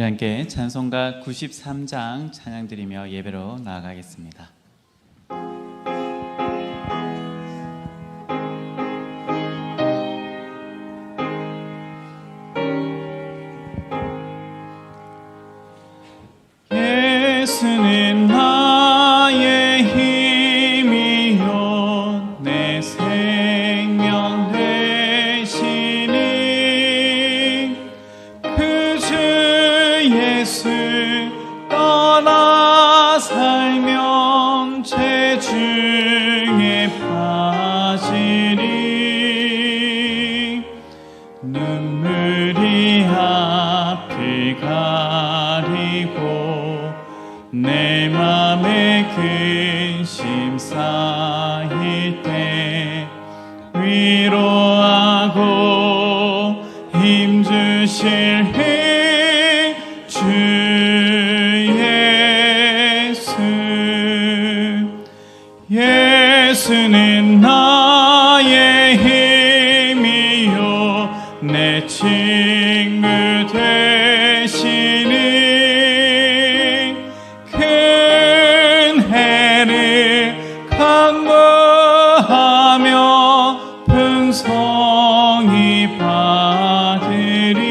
우리 함께 찬송가 93장 찬양드리며 예배로 나아가겠습니다. 예수는 나의 힘이요 내 생명 되시니 그 주 예수 떠나 살면 죄 중에 빠지니 눈물이 앞을 가리고 내 맘에 근심 쌓일 때 위로하고 힘주실 주 예수. 예수는 나의 힘이요 내 친구 되시니 강구하며 풍성히 받으리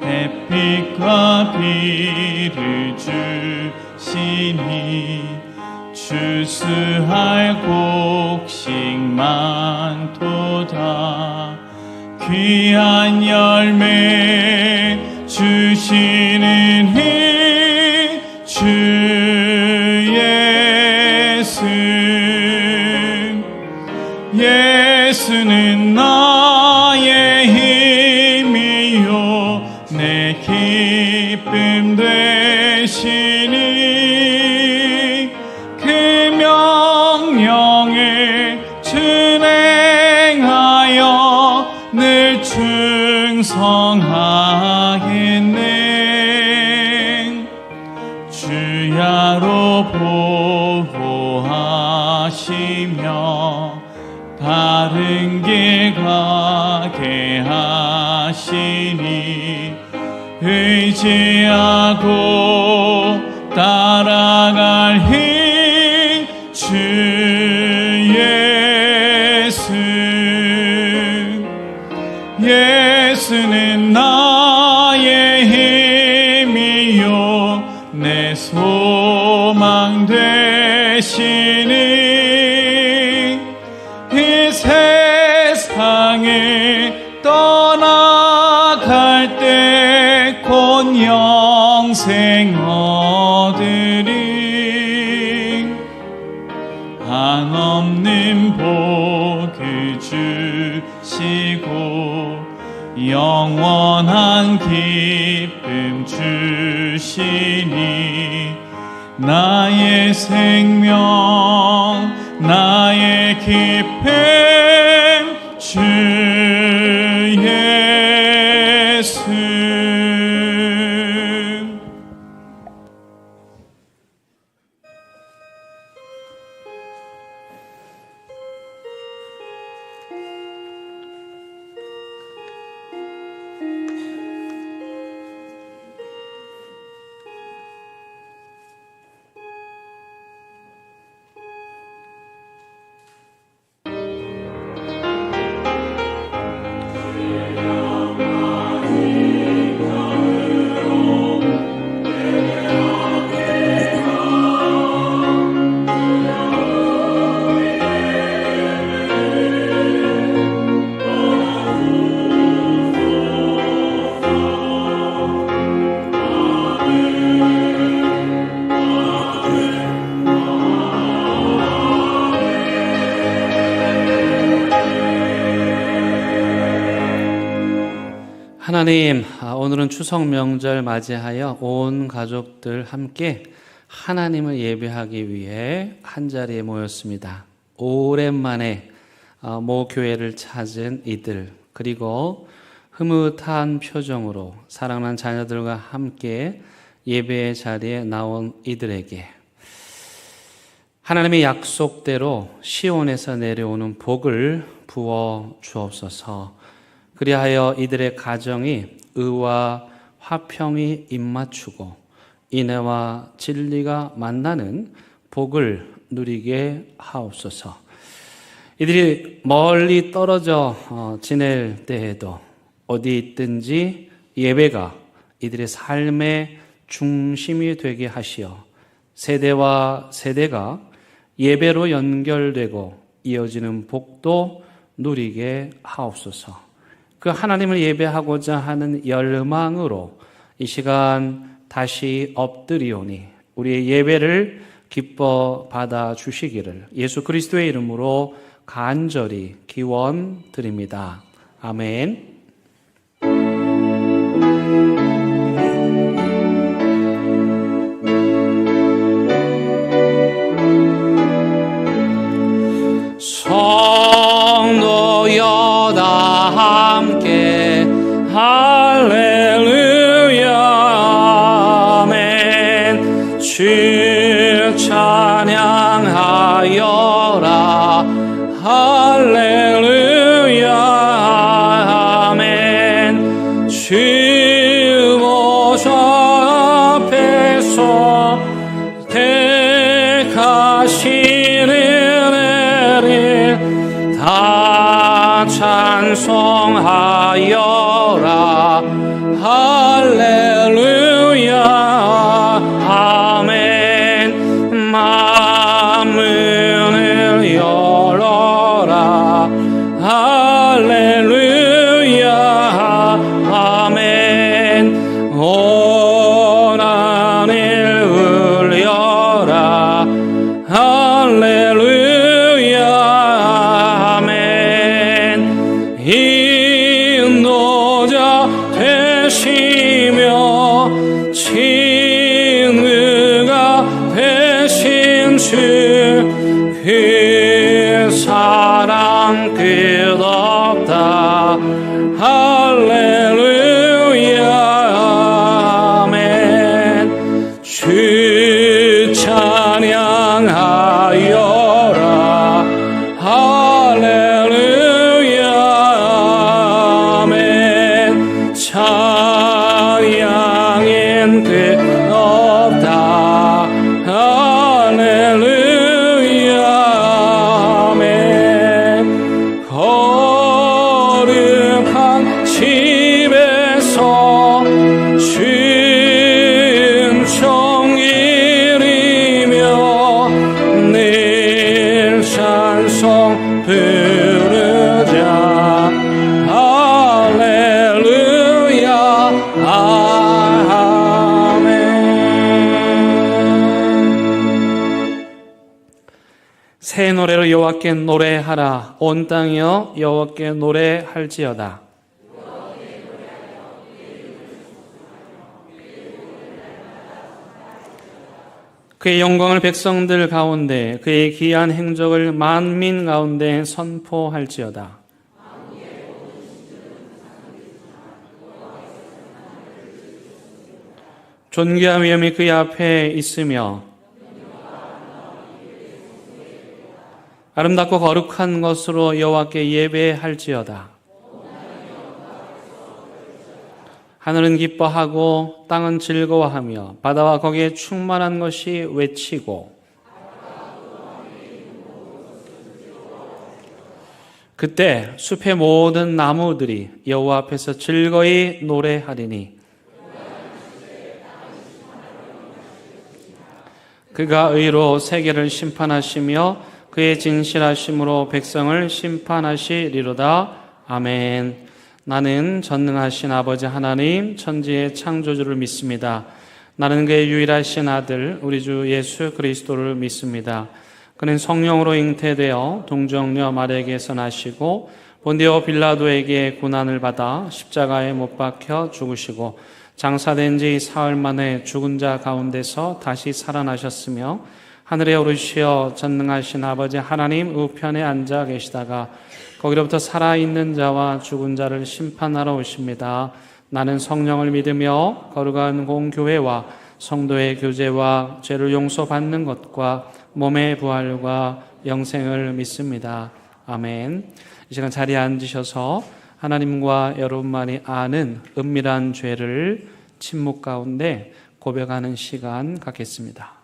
햇빛과 비를 주시니 추수할 곡식 많도다 귀한 열매 주시는 주 예수. 예수는 나의 힘이요 내 기쁨 되시니 그 명령을 준행하여 늘 충성하겠네. 주야로 보호하시며 바른 길 가게 하시니 의지하고 따라갈 힘 주 예수. 예수는 나의 힘이요 내 소망 되시니 이 세상을 떠나갈 때 곧 영생 얻으리 한없는 복을 주시고 영원한 기쁨 주시니 나의 생명 나의 기쁨 주 예수. 하나님, 오늘은 추석 명절 맞이하여 온 가족들 함께 하나님을 예배하기 위해 한자리에 모였습니다. 오랜만에 모 교회를 찾은 이들, 그리고 흐뭇한 표정으로 사랑하는 자녀들과 함께 예배의 자리에 나온 이들에게 하나님의 약속대로 시온에서 내려오는 복을 부어 주옵소서. 그리하여 이들의 가정이 의와 화평이 입맞추고 인애와 진리가 만나는 복을 누리게 하옵소서. 이들이 멀리 떨어져 지낼 때에도 어디 있든지 예배가 이들의 삶의 중심이 되게 하시어 세대와 세대가 예배로 연결되고 이어지는 복도 누리게 하옵소서. 그 하나님을 예배하고자 하는 열망으로 이 시간 다시 엎드리오니 우리의 예배를 기뻐 받아 주시기를 예수 그리스도의 이름으로 간절히 기원드립니다. 아멘. 성도여 다 함께 할렐루야 아멘. 주 찬양하여라 할렐루야 아멘. 주 보좌 앞에서 택하시는 다 찬송하여라 할렐루야 아멘. 만문을 열어라 할렐루야 아멘. 온 하늘 울려라 할렐루야 아멘. 인도자 되시며 친구가 되신 주 그 사랑 끝없다 할렐루야 아멘. 주 찬양하여라 할렐루야 아멘. 찬양엔 끝없다 할렐루야 아멘. 거룩한 집에서 순종일이며 늘 찬송 부르자 할렐루야 아멘. 새 노래로 여호와께 노래하라. 온 땅이여 여호와께 노래할지어다. 그의 영광을 백성들 가운데 그의 기이한 행적을 만민 가운데 선포할지어다. 존귀한 위엄이 그의 앞에 있으며 아름답고 거룩한 것으로 여호와께 예배할지어다. 하늘은 기뻐하고 땅은 즐거워하며 바다와 거기에 충만한 것이 외치고 그때 숲의 모든 나무들이 여호와 앞에서 즐거이 노래하리니 그가 의로 세계를 심판하시며 그의 진실하심으로 백성을 심판하시리로다. 아멘. 나는 전능하신 아버지 하나님 천지의 창조주를 믿습니다. 나는 그의 유일하신 아들 우리 주 예수 그리스도를 믿습니다. 그는 성령으로 잉태되어 동정녀 마리아에게서 나시고 본디오 빌라도에게 고난을 받아 십자가에 못 박혀 죽으시고 장사된 지 사흘 만에 죽은 자 가운데서 다시 살아나셨으며 하늘에 오르시어 전능하신 아버지 하나님 우편에 앉아 계시다가 거기로부터 살아있는 자와 죽은 자를 심판하러 오십니다. 나는 성령을 믿으며 거룩한 공교회와 성도의 교제와 죄를 용서받는 것과 몸의 부활과 영생을 믿습니다. 아멘. 이 시간 자리에 앉으셔서 하나님과 여러분만이 아는 은밀한 죄를 침묵 가운데 고백하는 시간 갖겠습니다.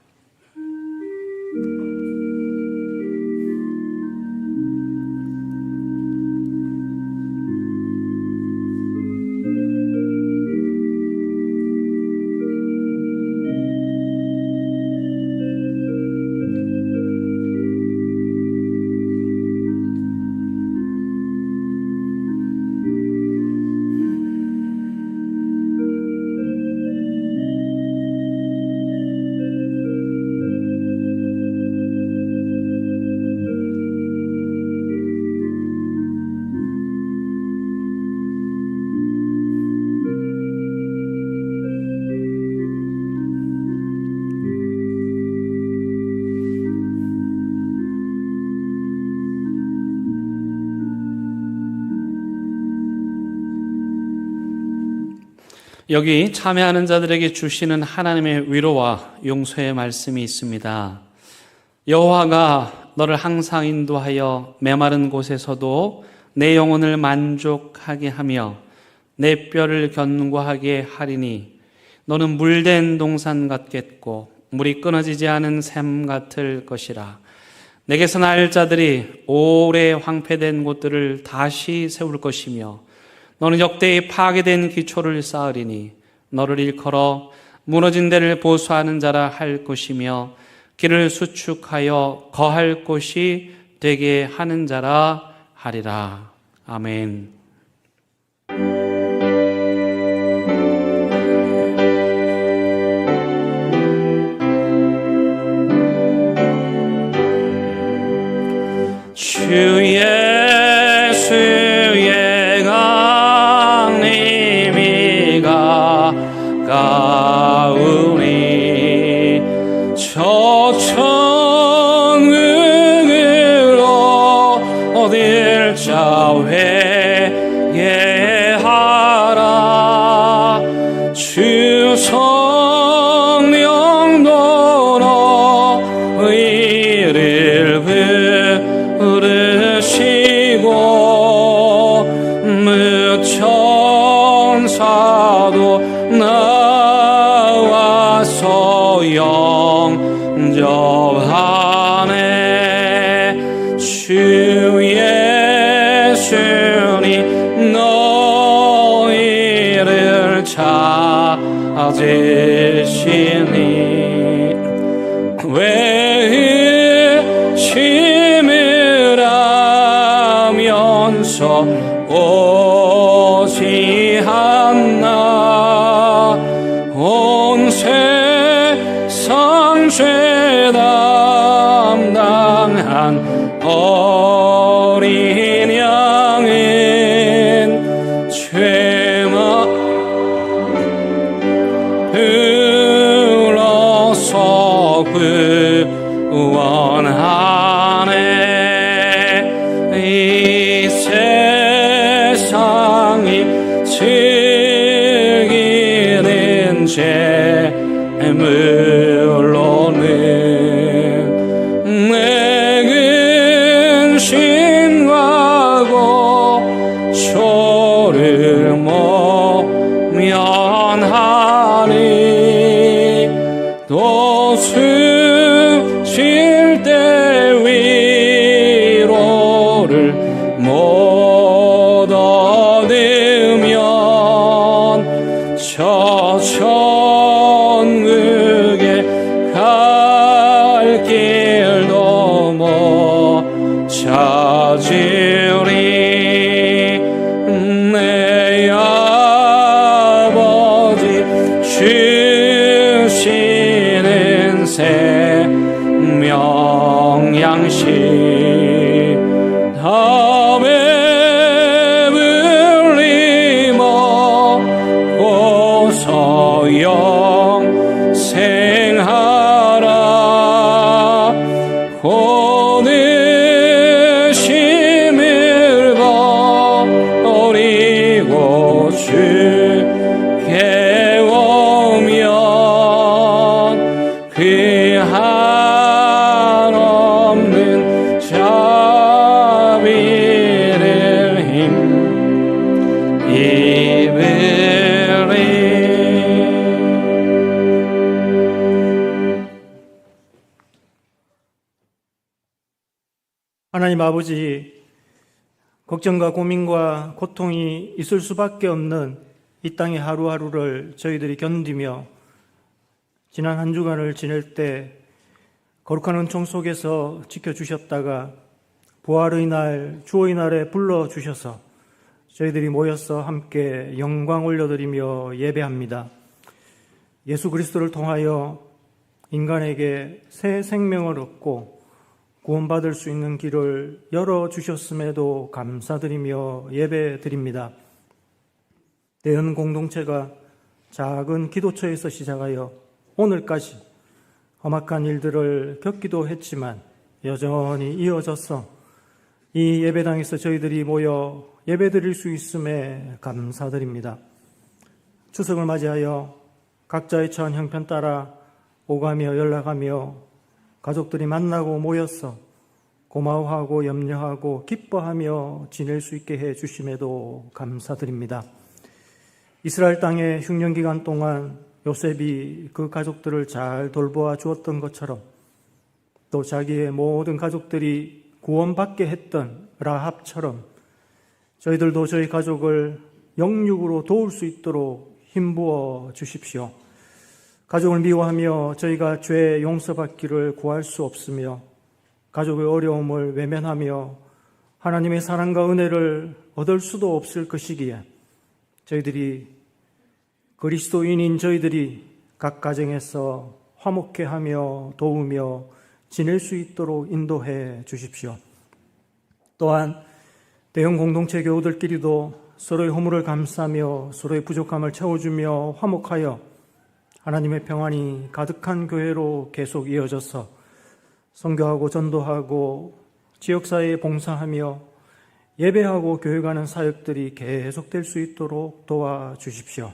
여기 참여하는 자들에게 주시는 하나님의 위로와 용서의 말씀이 있습니다. 여호와가 너를 항상 인도하여 메마른 곳에서도 내 영혼을 만족하게 하며 내 뼈를 견고하게 하리니 너는 물된 동산 같겠고 물이 끊어지지 않은 샘 같을 것이라. 내게서 날 자들이 오래 황폐된 곳들을 다시 세울 것이며 너는 역대의 파괴된 기초를 쌓으리니 너를 일컬어 무너진 데를 보수하는 자라 할 것이며 길을 수축하여 거할 곳이 되게 하는 자라 하리라. 아멘. 주 예수의 강림이 가까우니 저 천국으로 어딜 자 회개하라. 주 성령도 너희를 부르시고 무천사도 나와서 영접하네. 주 예수님 너희를 찾으시니 왜 의심을 하면서 오지 않나. 온 세상 죄 담당한 어린 양은 죄만 불러서 구원하네. 이 세상이 즐기는 재물로는 내 근심하고 초를 모면하니 또 숨쉴 때 위로를 못 얻으면 저 천국에 갈 길도 못 찾으리. 내 아버지 주시는 생명 양식 다 배불리 먹고서 영생하라. 곧 의심을 버리고 주께 오면 그 한없는 자비를 하나님 아버지, 걱정과 고민과 고통이 있을 수밖에 없는 이 땅의 하루하루를 저희들이 견디며 지난 한 주간을 지낼 때 거룩한 은총 속에서 지켜주셨다가 부활의 날, 주의 날에 불러주셔서 저희들이 모여서 함께 영광 올려드리며 예배합니다. 예수 그리스도를 통하여 인간에게 새 생명을 얻고 구원받을 수 있는 길을 열어주셨음에도 감사드리며 예배드립니다. 대연 공동체가 작은 기도처에서 시작하여 오늘까지 험악한 일들을 겪기도 했지만 여전히 이어져서 이 예배당에서 저희들이 모여 예배드릴 수 있음에 감사드립니다. 추석을 맞이하여 각자의 처한 형편 따라 오가며 연락하며 가족들이 만나고 모여서 고마워하고 염려하고 기뻐하며 지낼 수 있게 해 주심에도 감사드립니다. 이스라엘 땅의 흉년기간 동안 요셉이 그 가족들을 잘 돌보아 주었던 것처럼 또 자기의 모든 가족들이 구원받게 했던 라합처럼 저희들도 저희 가족을 영육으로 도울 수 있도록 힘부어 주십시오. 가족을 미워하며 저희가 죄 용서받기를 구할 수 없으며 가족의 어려움을 외면하며 하나님의 사랑과 은혜를 얻을 수도 없을 것이기에 저희들이 그리스도인인 저희들이 각 가정에서 화목해하며 도우며 지낼 수 있도록 인도해 주십시오. 또한 대형 공동체 교우들끼리도 서로의 허물을 감싸며 서로의 부족함을 채워주며 화목하여 하나님의 평안이 가득한 교회로 계속 이어져서 선교하고 전도하고 지역사회에 봉사하며 예배하고 교회 가는 사역들이 계속될 수 있도록 도와주십시오.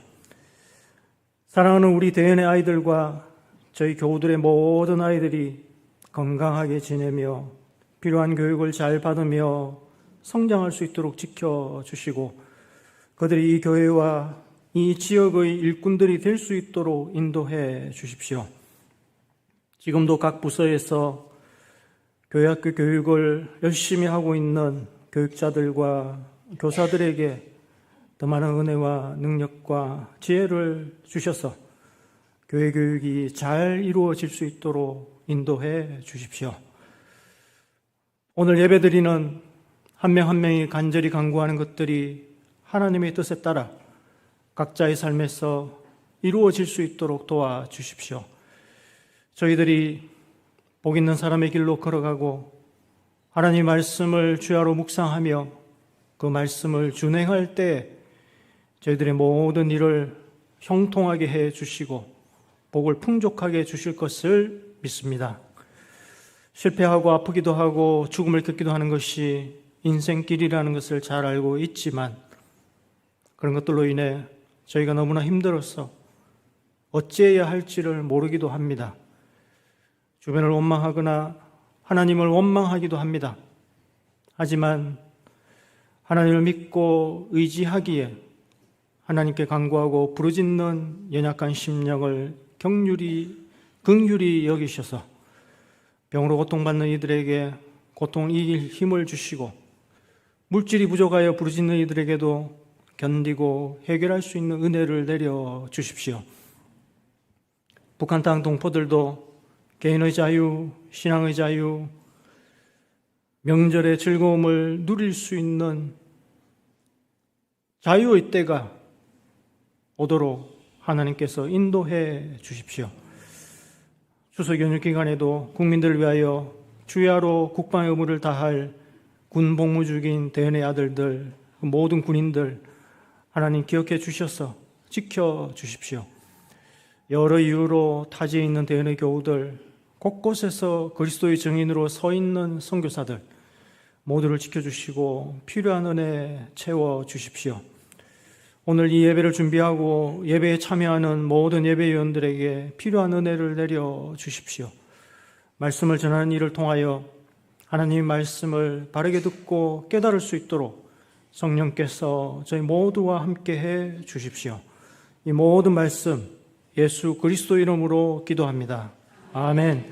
사랑하는 우리 대연의 아이들과 저희 교우들의 모든 아이들이 건강하게 지내며 필요한 교육을 잘 받으며 성장할 수 있도록 지켜주시고 그들이 이 교회와 이 지역의 일꾼들이 될 수 있도록 인도해 주십시오. 지금도 각 부서에서 교회학교 교육을 열심히 하고 있는 교육자들과 교사들에게 더 많은 은혜와 능력과 지혜를 주셔서 교회 교육이 잘 이루어질 수 있도록 인도해 주십시오. 오늘 예배드리는 한 명 한 명이 간절히 간구하는 것들이 하나님의 뜻에 따라 각자의 삶에서 이루어질 수 있도록 도와주십시오. 저희들이 복 있는 사람의 길로 걸어가고 하나님의 말씀을 주야로 묵상하며 그 말씀을 준행할 때 저희들의 모든 일을 형통하게 해 주시고 복을 풍족하게 해 주실 것을 믿습니다. 실패하고 아프기도 하고 죽음을 겪기도 하는 것이 인생길이라는 것을 잘 알고 있지만 그런 것들로 인해 저희가 너무나 힘들어서 어찌해야 할지를 모르기도 합니다. 주변을 원망하거나 하나님을 원망하기도 합니다. 하지만 하나님을 믿고 의지하기에 하나님께 간구하고 부르짖는 연약한 심령을 긍휼히 여기셔서 병으로 고통받는 이들에게 고통을 이길 힘을 주시고 물질이 부족하여 부르짖는 이들에게도 견디고 해결할 수 있는 은혜를 내려 주십시오. 북한 땅 동포들도 개인의 자유, 신앙의 자유, 명절의 즐거움을 누릴 수 있는 자유의 때가 오도록 하나님께서 인도해 주십시오. 추석 연휴 기간에도 국민들을 위하여 주야로 국방의 의무를 다할 군 복무 중인 대연의 아들들, 모든 군인들 하나님 기억해 주셔서 지켜 주십시오. 여러 이유로 타지에 있는 대연의 교우들, 곳곳에서 그리스도의 증인으로 서 있는 선교사들 모두를 지켜주시고 필요한 은혜 채워 주십시오. 오늘 이 예배를 준비하고 예배에 참여하는 모든 예배위원들에게 필요한 은혜를 내려 주십시오. 말씀을 전하는 일을 통하여 하나님의 말씀을 바르게 듣고 깨달을 수 있도록 성령께서 저희 모두와 함께 해 주십시오. 이 모든 말씀 예수 그리스도 이름으로 기도합니다. 아멘.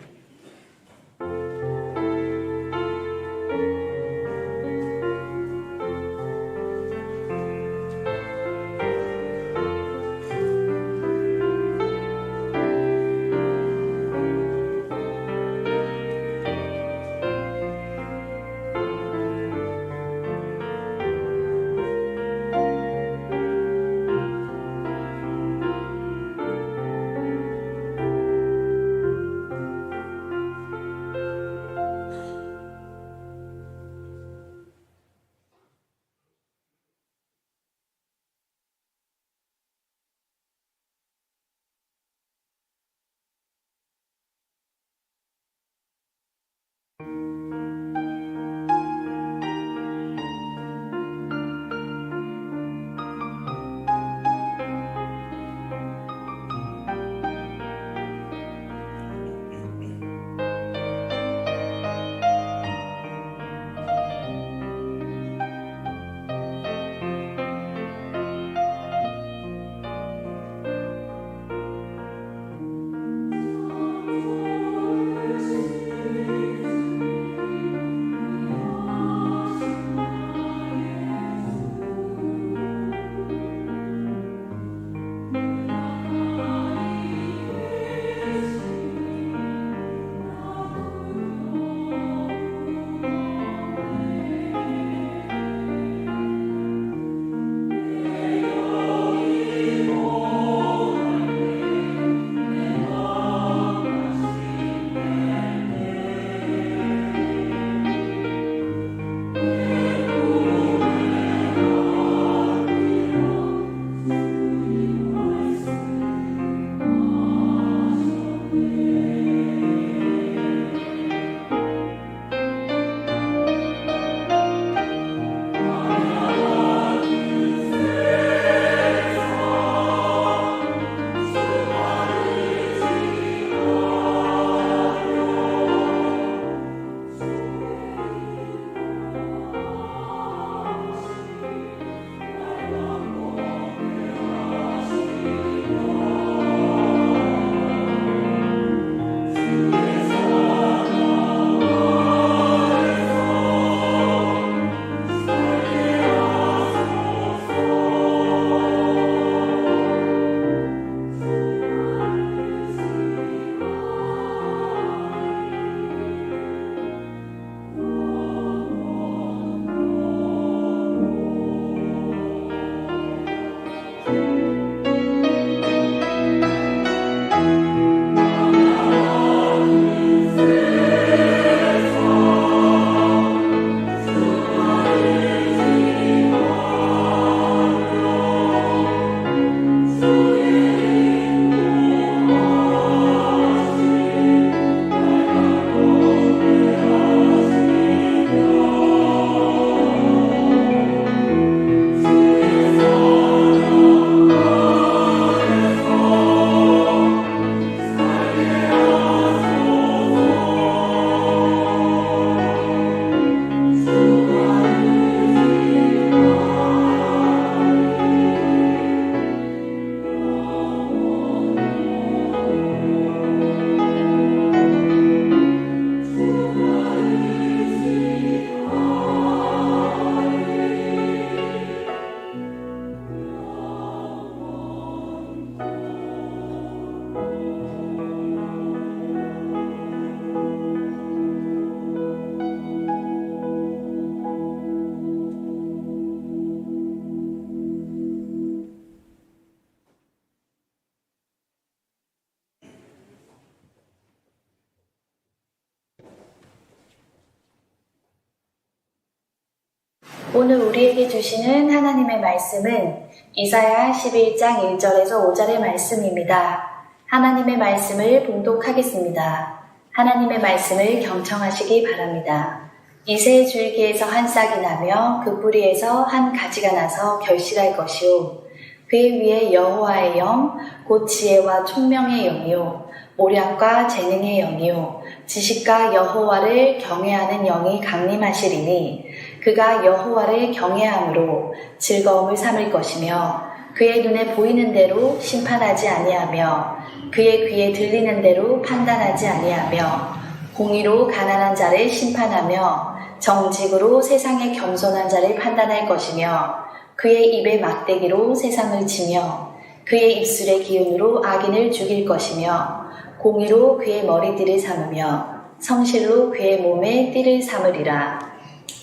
오늘 우리에게 주시는 하나님의 말씀은 이사야 11장 1절에서 5절의 말씀입니다. 하나님의 말씀을 봉독하겠습니다. 하나님의 말씀을 경청하시기 바랍니다. 이새의 줄기에서 한 싹이 나며 그 뿌리에서 한 가지가 나서 결실할 것이요 그의 위에 여호와의 영, 곧 지혜와 총명의 영이요 모략과 재능의 영이요 지식과 여호와를 경외하는 영이 강림하시리니 그가 여호와를 경외함으로 즐거움을 삼을 것이며 그의 눈에 보이는 대로 심판하지 아니하며 그의 귀에 들리는 대로 판단하지 아니하며 공의로 가난한 자를 심판하며 정직으로 세상의 겸손한 자를 판단할 것이며 그의 입의 막대기로 세상을 치며 그의 입술의 기운으로 악인을 죽일 것이며 공의로 그의 머리띠를 삼으며 성실로 그의 몸에 띠를 삼으리라.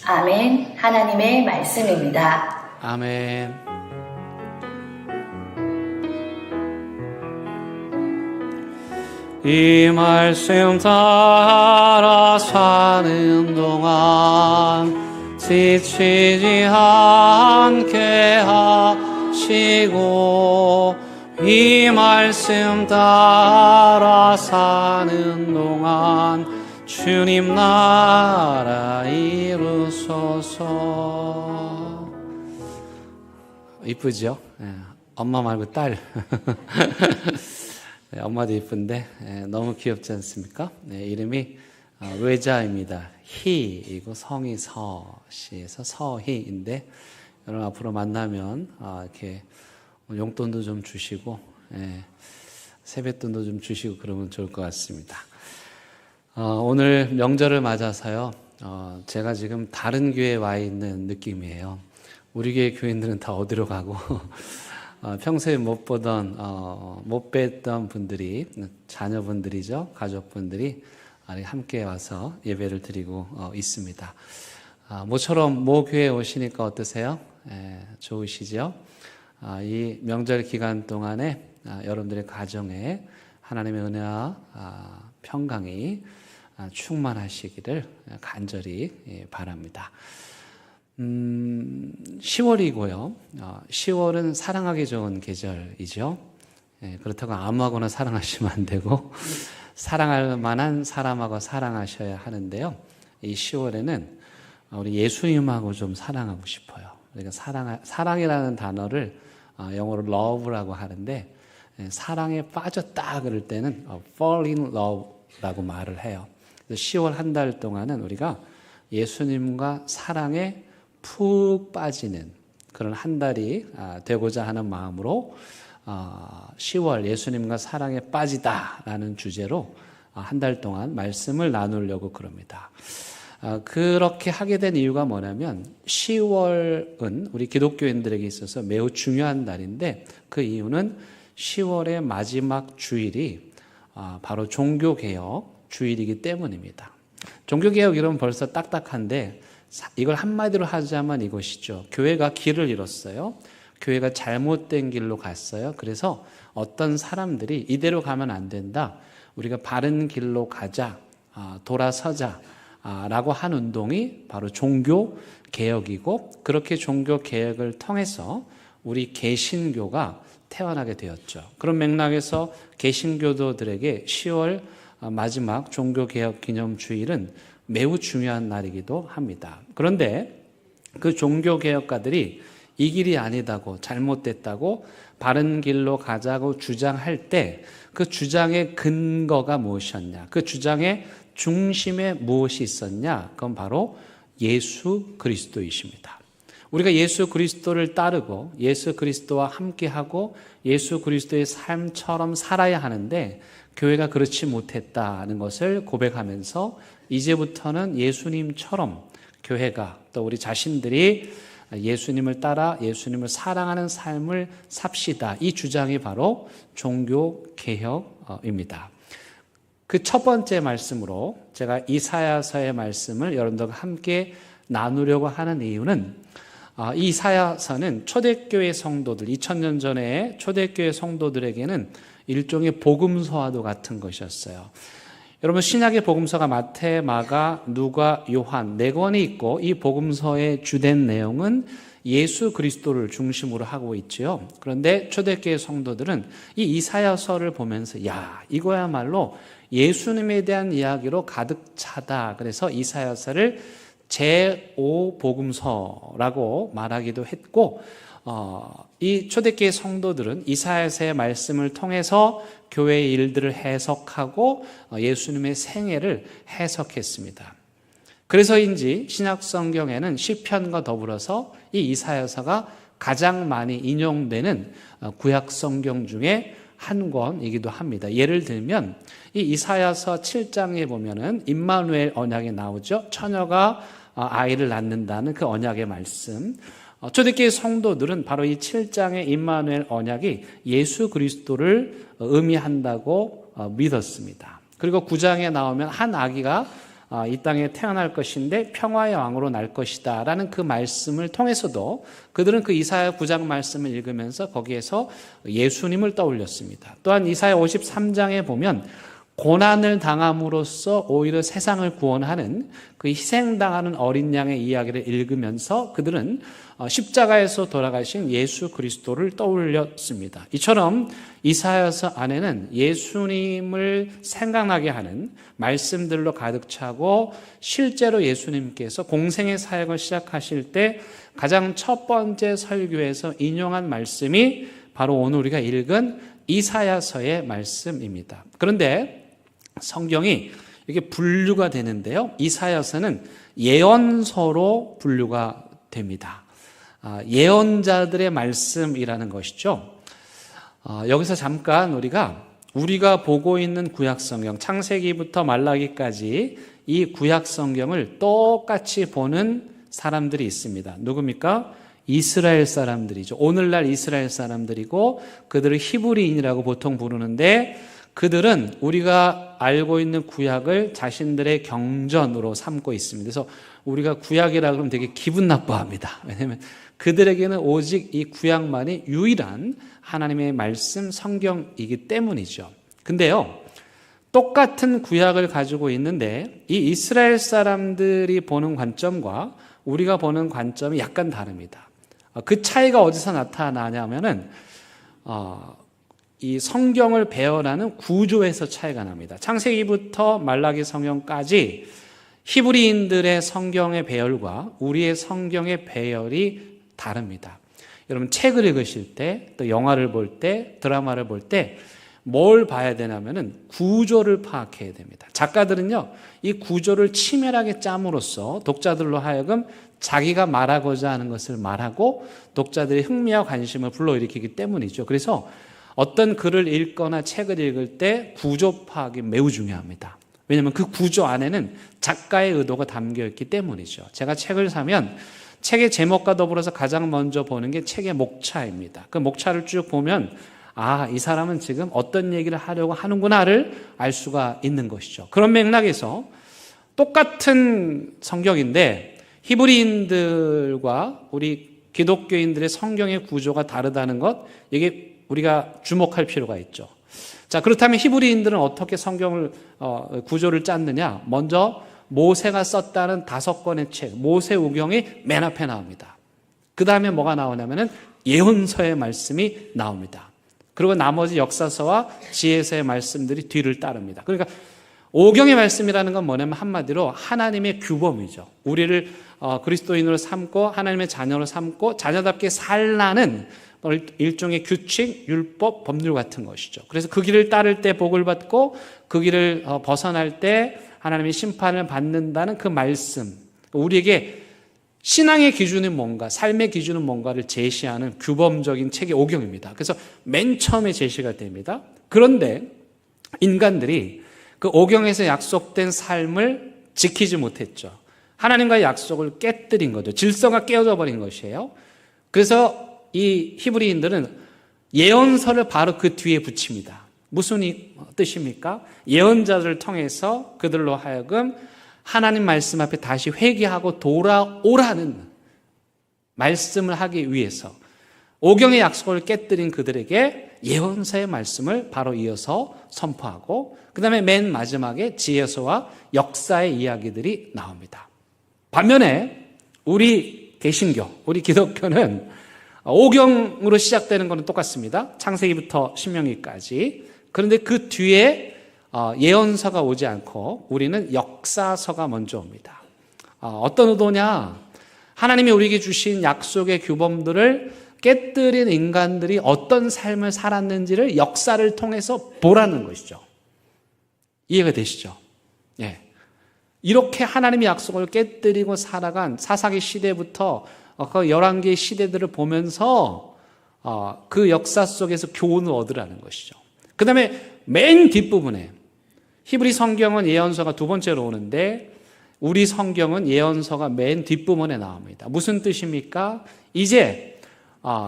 아멘. 하나님의 말씀입니다. 아멘. 이 말씀 따라 사는 동안 지치지 않게 하시고 이 말씀 따라 사는 동안 주님 나라 이루소서. 이쁘죠? 엄마 말고 딸. 엄마도 이쁜데 너무 귀엽지 않습니까? 이름이 외자입니다. 희이고 성이 서시에서 서희인데 여러분 앞으로 만나면 이렇게 용돈도 좀 주시고 세뱃돈도 좀 주시고 그러면 좋을 것 같습니다. 오늘 명절을 맞아서요. 제가 지금 다른 교회에 와 있는 느낌이에요. 우리 교회 교인들은 다 어디로 가고 평소에 못 보던 못 뵀던 분들이 자녀분들이죠. 가족분들이 함께 와서 예배를 드리고 있습니다. 모처럼 모 교회에 오시니까 어떠세요? 좋으시죠? 이 명절 기간 동안에 여러분들의 가정에 하나님의 은혜와 평강이 충만하시기를 간절히 바랍니다. 10월이고요. 10월은 사랑하기 좋은 계절이죠. 그렇다고 아무하고나 사랑하시면 안 되고 사랑할 만한 사람하고 사랑하셔야 하는데요. 이 10월에는 우리 예수님하고 좀 사랑하고 싶어요. 그러니까 사랑이라는 단어를 영어로 love라고 하는데 사랑에 빠졌다 그럴 때는 fall in love라고 말을 해요. 그래서 10월 한 달 동안은 우리가 예수님과 사랑에 푹 빠지는 그런 한 달이 되고자 하는 마음으로 10월 예수님과 사랑에 빠지다라는 주제로 한 달 동안 말씀을 나누려고 그럽니다. 그렇게 하게 된 이유가 뭐냐면 10월은 우리 기독교인들에게 있어서 매우 중요한 달인데 그 이유는 10월의 마지막 주일이 바로 종교개혁 주일이기 때문입니다. 종교개혁 이러면 벌써 딱딱한데 이걸 한마디로 하자면 이것이죠. 교회가 길을 잃었어요. 교회가 잘못된 길로 갔어요. 그래서 어떤 사람들이 이대로 가면 안 된다. 우리가 바른 길로 가자. 돌아서자. 라고 한 운동이 바로 종교개혁이고 그렇게 종교개혁을 통해서 우리 개신교가 태어나게 되었죠. 그런 맥락에서 개신교도들에게 10월 마지막 종교개혁 기념주일은 매우 중요한 날이기도 합니다. 그런데 그 종교개혁가들이 이 길이 아니다고 잘못됐다고 바른 길로 가자고 주장할 때 그 주장의 근거가 무엇이었냐? 그 주장의 중심에 무엇이 있었냐? 그건 바로 예수 그리스도이십니다. 우리가 예수 그리스도를 따르고 예수 그리스도와 함께하고 예수 그리스도의 삶처럼 살아야 하는데 교회가 그렇지 못했다는 것을 고백하면서 이제부터는 예수님처럼 교회가 또 우리 자신들이 예수님을 따라 예수님을 사랑하는 삶을 삽시다. 이 주장이 바로 종교개혁입니다. 그 첫 번째 말씀으로 제가 이사야서의 말씀을 여러분들과 함께 나누려고 하는 이유는 이 이사야서는 초대교회 성도들, 2000년 전에 초대교회 성도들에게는 일종의 복음서와도 같은 것이었어요. 여러분 신약의 복음서가 마태, 마가, 누가, 요한 4권이 있고 이 복음서의 주된 내용은 예수 그리스도를 중심으로 하고 있지요. 그런데 초대교회 성도들은 이 이사야서를 보면서 야, 이거야말로 예수님에 대한 이야기로 가득 차다. 그래서 이사야서를 제5복음서라고 말하기도 했고 이 초대교회 성도들은 이사야서의 말씀을 통해서 교회의 일들을 해석하고 예수님의 생애를 해석했습니다. 그래서인지 신약 성경에는 시편과 더불어서 이 이사야서가 가장 많이 인용되는 구약 성경 중에 한 권이기도 합니다. 예를 들면 이 이사야서 7장에 보면은 임마누엘 언약이 나오죠. 처녀가 아이를 낳는다는 그 언약의 말씀. 초대교회 성도들은 바로 이 7장의 임마누엘 언약이 예수 그리스도를 의미한다고 믿었습니다. 그리고 9장에 나오면 한 아기가 이 땅에 태어날 것인데 평화의 왕으로 날 것이다 라는 그 말씀을 통해서도 그들은 그 이사야 9장 말씀을 읽으면서 거기에서 예수님을 떠올렸습니다. 또한 이사야 53장에 보면 고난을 당함으로써 오히려 세상을 구원하는 그 희생당하는 어린 양의 이야기를 읽으면서 그들은 십자가에서 돌아가신 예수 그리스도를 떠올렸습니다. 이처럼 이사야서 안에는 예수님을 생각나게 하는 말씀들로 가득 차고 실제로 예수님께서 공생의 사역을 시작하실 때 가장 첫 번째 설교에서 인용한 말씀이 바로 오늘 우리가 읽은 이사야서의 말씀입니다. 그런데 성경이 이게 분류가 되는데요. 이사야서는 예언서로 분류가 됩니다. 예언자들의 말씀이라는 것이죠. 여기서 잠깐 우리가 보고 있는 구약 성경 창세기부터 말라기까지 이 구약 성경을 똑같이 보는 사람들이 있습니다. 누굽니까? 이스라엘 사람들이죠. 오늘날 이스라엘 사람들이고 그들을 히브리인이라고 보통 부르는데 그들은 우리가 알고 있는 구약을 자신들의 경전으로 삼고 있습니다. 그래서 우리가 구약이라 그러면 되게 기분 나빠합니다. 왜냐하면 그들에게는 오직 이 구약만이 유일한 하나님의 말씀 성경이기 때문이죠. 근데요, 똑같은 구약을 가지고 있는데 이 이스라엘 사람들이 보는 관점과 우리가 보는 관점이 약간 다릅니다. 그 차이가 어디서 나타나냐면은 이 성경을 배열하는 구조에서 차이가 납니다. 창세기부터 말라기 성경까지 히브리인들의 성경의 배열과 우리의 성경의 배열이 다릅니다. 여러분 책을 읽으실 때, 또 영화를 볼 때, 드라마를 볼 때 뭘 봐야 되냐면은 구조를 파악해야 됩니다. 작가들은요, 이 구조를 치밀하게 짬으로써 독자들로 하여금 자기가 말하고자 하는 것을 말하고 독자들의 흥미와 관심을 불러일으키기 때문이죠. 그래서 어떤 글을 읽거나 책을 읽을 때 구조 파악이 매우 중요합니다. 왜냐하면 그 구조 안에는 작가의 의도가 담겨 있기 때문이죠. 제가 책을 사면 책의 제목과 더불어서 가장 먼저 보는 게 책의 목차입니다. 그 목차를 쭉 보면 이 사람은 지금 어떤 얘기를 하려고 하는구나를 알 수가 있는 것이죠. 그런 맥락에서 똑같은 성경인데 히브리인들과 우리 기독교인들의 성경의 구조가 다르다는 것, 이게 우리가 주목할 필요가 있죠. 자, 그렇다면 히브리인들은 어떻게 성경을 구조를 짰느냐? 먼저 모세가 썼다는 5권의 책, 모세오경이 맨 앞에 나옵니다. 그 다음에 뭐가 나오냐면은 예언서의 말씀이 나옵니다. 그리고 나머지 역사서와 지혜서의 말씀들이 뒤를 따릅니다. 그러니까 오경의 말씀이라는 건 뭐냐면 한마디로 하나님의 규범이죠. 우리를 그리스도인으로 삼고 하나님의 자녀로 삼고 자녀답게 살라는 일종의 규칙, 율법, 법률 같은 것이죠. 그래서 그 길을 따를 때 복을 받고 그 길을 벗어날 때 하나님의 심판을 받는다는 그 말씀, 우리에게 신앙의 기준은 뭔가, 삶의 기준은 뭔가를 제시하는 규범적인 책이 오경입니다. 그래서 맨 처음에 제시가 됩니다. 그런데 인간들이 그 오경에서 약속된 삶을 지키지 못했죠. 하나님과의 약속을 깨뜨린 거죠. 질서가 깨어져 버린 것이에요. 그래서 이 히브리인들은 예언서를 바로 그 뒤에 붙입니다. 무슨 뜻입니까? 예언자들을 통해서 그들로 하여금 하나님 말씀 앞에 다시 회개하고 돌아오라는 말씀을 하기 위해서 오경의 약속을 깨뜨린 그들에게 예언서의 말씀을 바로 이어서 선포하고 그 다음에 맨 마지막에 지혜서와 역사의 이야기들이 나옵니다. 반면에 우리 개신교, 우리 기독교는 오경으로 시작되는 것은 똑같습니다. 창세기부터 신명기까지. 그런데 그 뒤에 예언서가 오지 않고 우리는 역사서가 먼저 옵니다. 어떤 의도냐? 하나님이 우리에게 주신 약속의 규범들을 깨뜨린 인간들이 어떤 삶을 살았는지를 역사를 통해서 보라는 것이죠. 이해가 되시죠? 예. 이렇게 하나님의 약속을 깨뜨리고 살아간 사사기 시대부터 그 11개의 시대들을 보면서 그 역사 속에서 교훈을 얻으라는 것이죠. 그 다음에 맨 뒷부분에 히브리 성경은 예언서가 두 번째로 오는데 우리 성경은 예언서가 맨 뒷부분에 나옵니다. 무슨 뜻입니까? 이제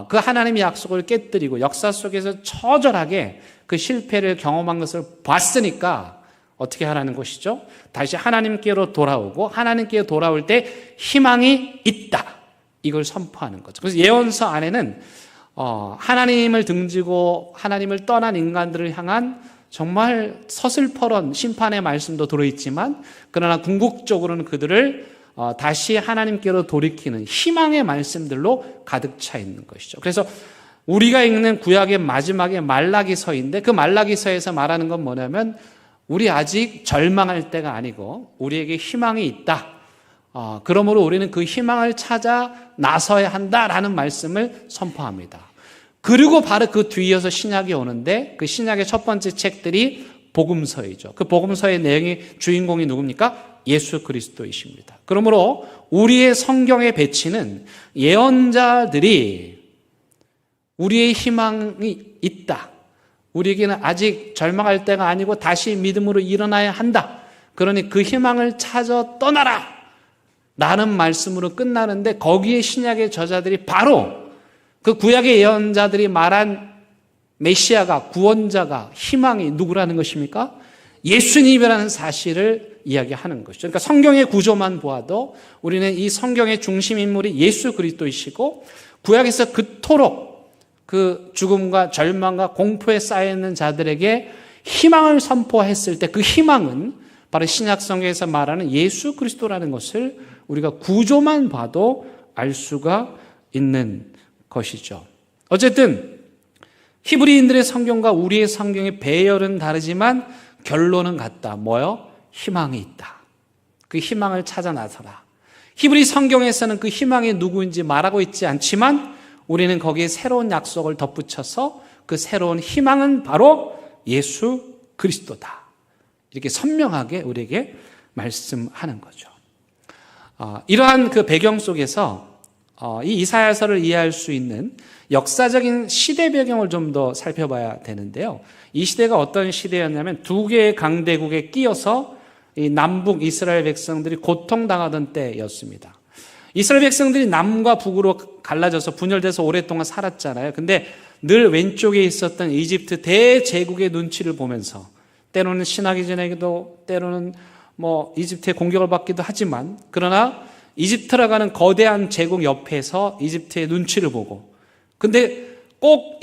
그 하나님의 약속을 깨뜨리고 역사 속에서 처절하게 그 실패를 경험한 것을 봤으니까 어떻게 하라는 것이죠? 다시 하나님께로 돌아오고 하나님께 돌아올 때 희망이 있다. 이걸 선포하는 거죠. 그래서 예언서 안에는 하나님을 등지고 하나님을 떠난 인간들을 향한 정말 서슬퍼런 심판의 말씀도 들어있지만 그러나 궁극적으로는 그들을 다시 하나님께로 돌이키는 희망의 말씀들로 가득 차 있는 것이죠. 그래서 우리가 읽는 구약의 마지막에 말라기서인데 그 말라기서에서 말하는 건 뭐냐면 우리 아직 절망할 때가 아니고 우리에게 희망이 있다. 그러므로 우리는 그 희망을 찾아 나서야 한다라는 말씀을 선포합니다. 그리고 바로 그 뒤이어서 신약이 오는데 그 신약의 첫 번째 책들이 복음서이죠. 그 복음서의 내용이 주인공이 누굽니까? 예수 그리스도이십니다. 그러므로 우리의 성경의 배치는 예언자들이 우리의 희망이 있다. 우리에게는 아직 절망할 때가 아니고 다시 믿음으로 일어나야 한다. 그러니 그 희망을 찾아 떠나라. 라는 말씀으로 끝나는데 거기에 신약의 저자들이 바로 그 구약의 예언자들이 말한 메시아가 구원자가 희망이 누구라는 것입니까? 예수님이라는 사실을 이야기하는 것이죠. 그러니까 성경의 구조만 보아도 우리는 이 성경의 중심 인물이 예수 그리스도이시고 구약에서 그토록 그 죽음과 절망과 공포에 쌓여있는 자들에게 희망을 선포했을 때 그 희망은 바로 신약 성경에서 말하는 예수 그리스도라는 것을 우리가 구조만 봐도 알 수가 있는 것이죠. 어쨌든 히브리인들의 성경과 우리의 성경의 배열은 다르지만 결론은 같다. 뭐요? 희망이 있다. 그 희망을 찾아 나서라. 히브리 성경에서는 그 희망이 누구인지 말하고 있지 않지만 우리는 거기에 새로운 약속을 덧붙여서 그 새로운 희망은 바로 예수 그리스도다. 이렇게 선명하게 우리에게 말씀하는 거죠. 이러한 그 배경 속에서 이 이사야서를 이해할 수 있는 역사적인 시대 배경을 좀 더 살펴봐야 되는데요. 이 시대가 어떤 시대였냐면 두 개의 강대국에 끼어서 이 남북 이스라엘 백성들이 고통당하던 때였습니다. 이스라엘 백성들이 남과 북으로 갈라져서 분열돼서 오랫동안 살았잖아요. 근데 늘 왼쪽에 있었던 이집트 대제국의 눈치를 보면서 때로는 신하기 지내기도 때로는 이집트의 공격을 받기도 하지만 그러나 이집트라고 하는 거대한 제국 옆에서 이집트의 눈치를 보고 근데 꼭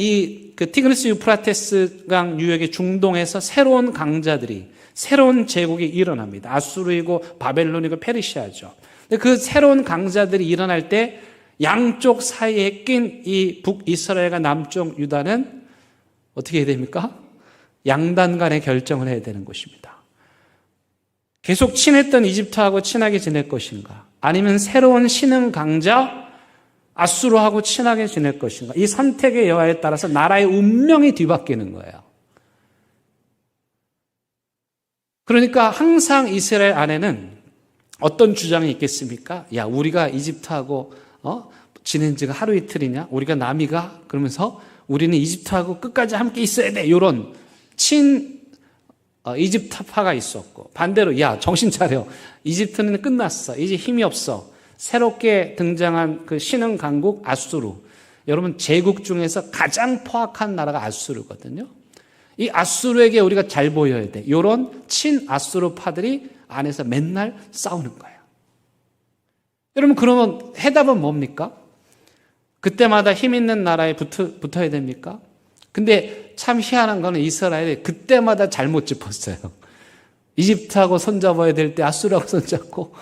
그 티그리스 유프라테스 강 유역의 중동에서 새로운 강자들이 새로운 제국이 일어납니다. 아수르이고 바벨론이고 페르시아죠. 근데 그 새로운 강자들이 일어날 때 양쪽 사이에 낀 이 북이스라엘과 남쪽 유다는 어떻게 해야 됩니까? 양단 간의 결정을 해야 되는 것입니다. 계속 친했던 이집트하고 친하게 지낼 것인가? 아니면 새로운 신흥 강자 아수르하고 친하게 지낼 것인가? 이 선택의 여하에 따라서 나라의 운명이 뒤바뀌는 거예요. 그러니까 항상 이스라엘 안에는 어떤 주장이 있겠습니까? 야, 우리가 이집트하고 지낸 지가 하루 이틀이냐? 우리가 남이가? 그러면서 우리는 이집트하고 끝까지 함께 있어야 돼. 이런 이집트파가 있었고 반대로 야, 정신 차려. 이집트는 끝났어. 이제 힘이 없어. 새롭게 등장한 그 신흥 강국 아수르. 여러분 제국 중에서 가장 포악한 나라가 아수르거든요. 이 아수르에게 우리가 잘 보여야 돼. 이런 친 아수르파들이 안에서 맨날 싸우는 거예요. 여러분 그러면 해답은 뭡니까? 그때마다 힘 있는 나라에 붙어야 됩니까? 근데 참 희한한 거는 이스라엘이 그때마다 잘못 짚었어요. 이집트하고 손잡아야 될 때 아수르하고 손잡고,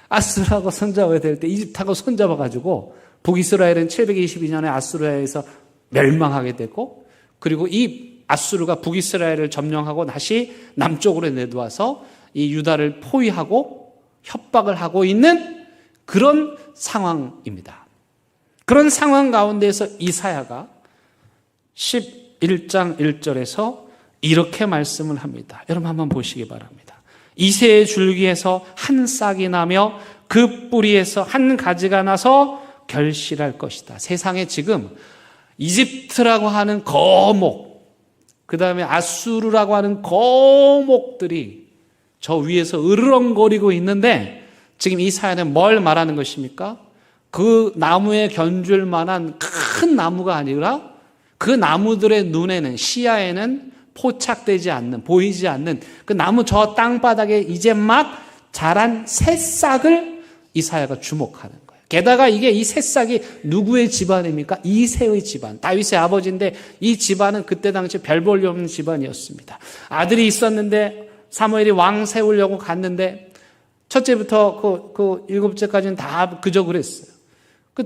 아수르하고 손잡아야 될 때 이집트하고 손잡아가지고 북이스라엘은 722년에 아수르에서 멸망하게 되고, 그리고 이 아수르가 북이스라엘을 점령하고 다시 남쪽으로 내려와서 이 유다를 포위하고 협박을 하고 있는 그런 상황입니다. 그런 상황 가운데에서 이사야가 11장 1절에서 이렇게 말씀을 합니다. 여러분 한번 보시기 바랍니다. 이새의 줄기에서 한 싹이 나며 그 뿌리에서 한 가지가 나서 결실할 것이다. 세상에 지금 이집트라고 하는 거목, 그 다음에 아수르라고 하는 거목들이 저 위에서 으르렁거리고 있는데, 지금 이사야는 뭘 말하는 것입니까? 그 나무에 견줄 만한 큰 나무가 아니라 그 나무들의 눈에는, 시야에는 포착되지 않는, 보이지 않는 그 나무 저 땅바닥에 이제 막 자란 새싹을 이사야가 주목하는 거예요. 게다가 이게 이 새싹이 누구의 집안입니까? 이새의 집안, 다윗의 아버지인데 이 집안은 그때 당시 별 볼 일 없는 집안이었습니다. 아들이 있었는데 사무엘이 왕 세우려고 갔는데 첫째부터 그 일곱째까지는 다 그저 그랬어요.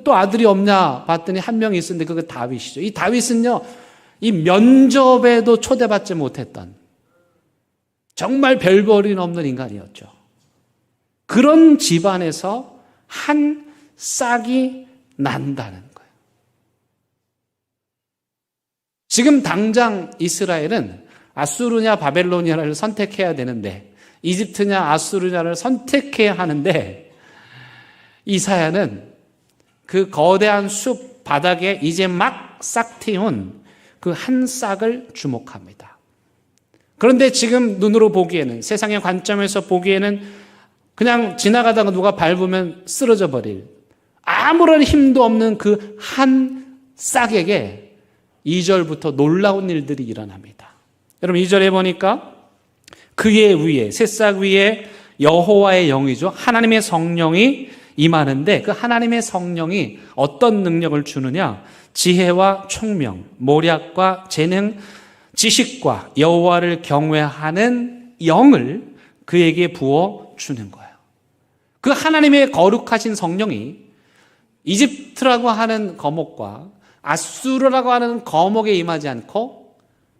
또 아들이 없냐 봤더니 한 명이 있었는데 그게 다윗이죠. 이 다윗은요, 이 면접에도 초대받지 못했던 정말 별 볼일 없는 인간이었죠. 그런 집안에서 한 싹이 난다는 거예요. 지금 당장 이스라엘은 아수르냐 바벨로니아를 선택해야 되는데, 이집트냐 아수르냐를 선택해야 하는데, 이사야는 그 거대한 숲 바닥에 이제 막 싹 틔운 그 한 싹을 주목합니다. 그런데 지금 눈으로 보기에는, 세상의 관점에서 보기에는 그냥 지나가다가 누가 밟으면 쓰러져 버릴 아무런 힘도 없는 그 한 싹에게 2절부터 놀라운 일들이 일어납니다. 여러분 2절에 보니까 그의 위에, 새싹 위에 여호와의 영이죠. 하나님의 성령이 임하는데, 그 하나님의 성령이 어떤 능력을 주느냐? 지혜와 총명, 모략과 재능, 지식과 여호와를 경외하는 영을 그에게 부어 주는 거예요. 그 하나님의 거룩하신 성령이 이집트라고 하는 거목과 아수르라고 하는 거목에 임하지 않고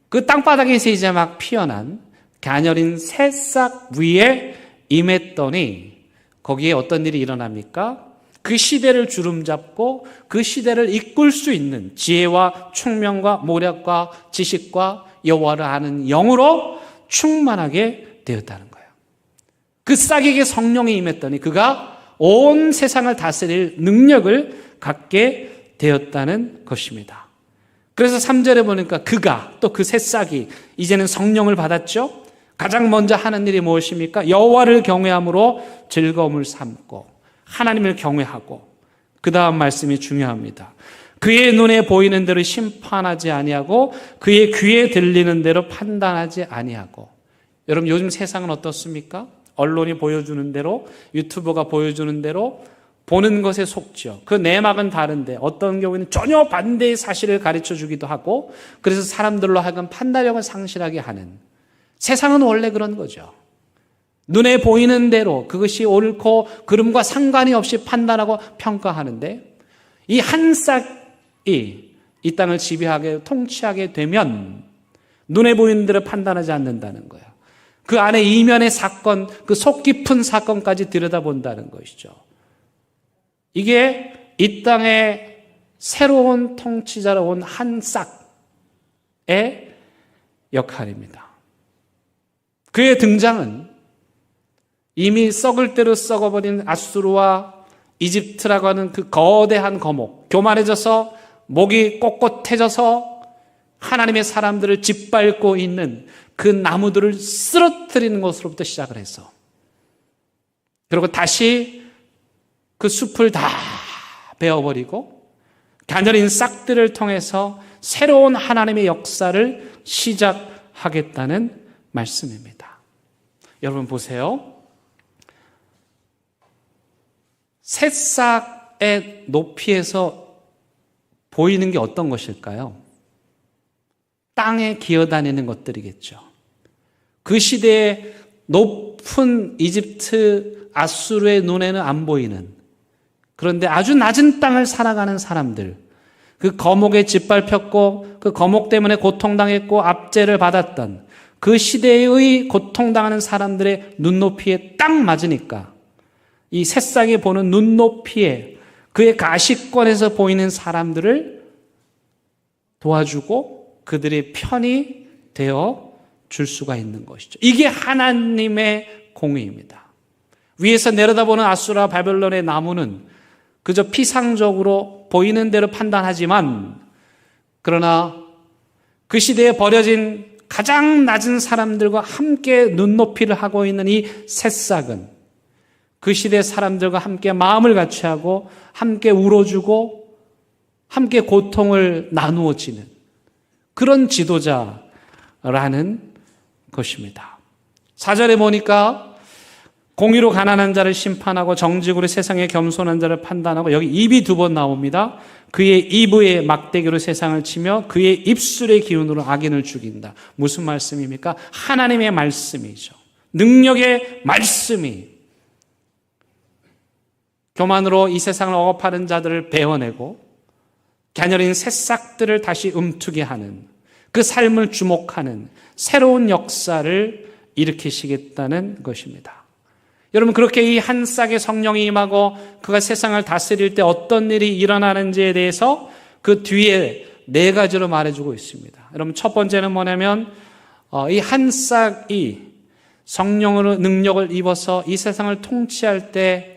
그 땅바닥에서 이제 막 피어난 가녀린 새싹 위에 임했더니 거기에 어떤 일이 일어납니까? 그 시대를 주름잡고 그 시대를 이끌 수 있는 지혜와 총명과 모략과 지식과 여호와를 아는 영으로 충만하게 되었다는 거예요. 그 싹에게 성령이 임했더니 그가 온 세상을 다스릴 능력을 갖게 되었다는 것입니다. 그래서 3절에 보니까 그가, 또 그 새싹이 이제는 성령을 받았죠. 가장 먼저 하는 일이 무엇입니까? 여호와를 경외함으로 즐거움을 삼고 하나님을 경외하고, 그 다음 말씀이 중요합니다. 그의 눈에 보이는 대로 심판하지 아니하고 그의 귀에 들리는 대로 판단하지 아니하고. 여러분 요즘 세상은 어떻습니까? 언론이 보여주는 대로, 유튜버가 보여주는 대로 보는 것에 속죠. 그 내막은 다른데 어떤 경우에는 전혀 반대의 사실을 가르쳐 주기도 하고, 그래서 사람들로 하여금 판단력을 상실하게 하는, 세상은 원래 그런 거죠. 눈에 보이는 대로 그것이 옳고 그름과 상관이 없이 판단하고 평가하는데, 이 한 싹이 이 땅을 지배하게, 통치하게 되면 눈에 보이는 대로 판단하지 않는다는 거예요. 그 안에 이면의 사건, 그 속 깊은 사건까지 들여다본다는 것이죠. 이게 이 땅의 새로운 통치자로 온 한 싹의 역할입니다. 그의 등장은 이미 썩을 대로 썩어버린 아수르와 이집트라고 하는 그 거대한 거목, 교만해져서 목이 꼿꼿해져서 하나님의 사람들을 짓밟고 있는 그 나무들을 쓰러뜨리는 것으로부터 시작을 해서, 그리고 다시 그 숲을 다 베어버리고 가녀린 싹들을 통해서 새로운 하나님의 역사를 시작하겠다는 말씀입니다. 여러분 보세요. 새싹의 높이에서 보이는 게 어떤 것일까요? 땅에 기어다니는 것들이겠죠. 그 시대에 높은 이집트 아수르의 눈에는 안 보이는, 그런데 아주 낮은 땅을 살아가는 사람들, 그 거목에 짓밟혔고 그 거목 때문에 고통당했고 압제를 받았던 그 시대의 고통당하는 사람들의 눈높이에 딱 맞으니까 이 새싹이 보는 눈높이에 그의 가시권에서 보이는 사람들을 도와주고 그들의 편이 되어 줄 수가 있는 것이죠. 이게 하나님의 공의입니다. 위에서 내려다보는 아수라 바벨론의 나무는 그저 피상적으로 보이는 대로 판단하지만, 그러나 그 시대에 버려진 가장 낮은 사람들과 함께 눈높이를 하고 있는 이 새싹은 그 시대 사람들과 함께 마음을 같이 하고 함께 울어주고 함께 고통을 나누어지는 그런 지도자라는 것입니다. 4절에 보니까 공의로 가난한 자를 심판하고 정직으로 세상에 겸손한 자를 판단하고, 여기 입이 2번 나옵니다. 그의 입의 막대기로 세상을 치며 그의 입술의 기운으로 악인을 죽인다. 무슨 말씀입니까? 하나님의 말씀이죠. 능력의 말씀이 교만으로 이 세상을 억압하는 자들을 베어내고 갸녀린 새싹들을 다시 움트게 하는, 그 삶을 주목하는 새로운 역사를 일으키시겠다는 것입니다. 여러분, 그렇게 이 한 싹의 성령이 임하고 그가 세상을 다스릴 때 어떤 일이 일어나는지에 대해서 그 뒤에 4가지로 말해주고 있습니다. 여러분, 첫 번째는 뭐냐면 이 한 싹이 성령으로 능력을 입어서 이 세상을 통치할 때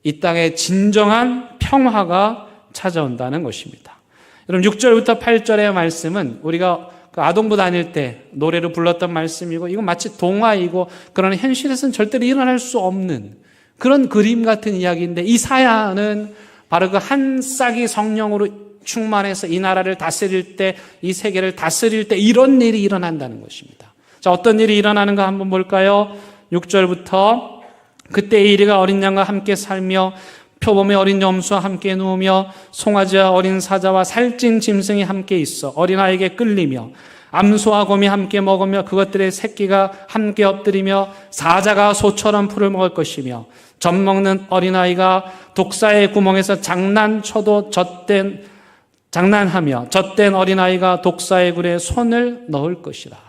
이 땅에 진정한 평화가 찾아온다는 것입니다. 여러분, 6절부터 8절의 말씀은 우리가 그 아동부 다닐 때 노래로 불렀던 말씀이고, 이건 마치 동화이고, 그러나 현실에서는 절대로 일어날 수 없는 그런 그림 같은 이야기인데, 이사야는 바로 그 한 싹이 성령으로 충만해서 이 나라를 다스릴 때, 이 세계를 다스릴 때 이런 일이 일어난다는 것입니다. 자, 어떤 일이 일어나는가 한번 볼까요? 6절부터 그때 에리가 어린 양과 함께 살며 표범의 어린 염소와 함께 누우며 송아지와 어린 사자와 살찐 짐승이 함께 있어 어린아이에게 끌리며 암소와 곰이 함께 먹으며 그것들의 새끼가 함께 엎드리며 사자가 소처럼 풀을 먹을 것이며 젖 먹는 어린아이가 독사의 구멍에서 장난쳐도 장난하며 젖된 어린아이가 독사의 굴에 손을 넣을 것이라.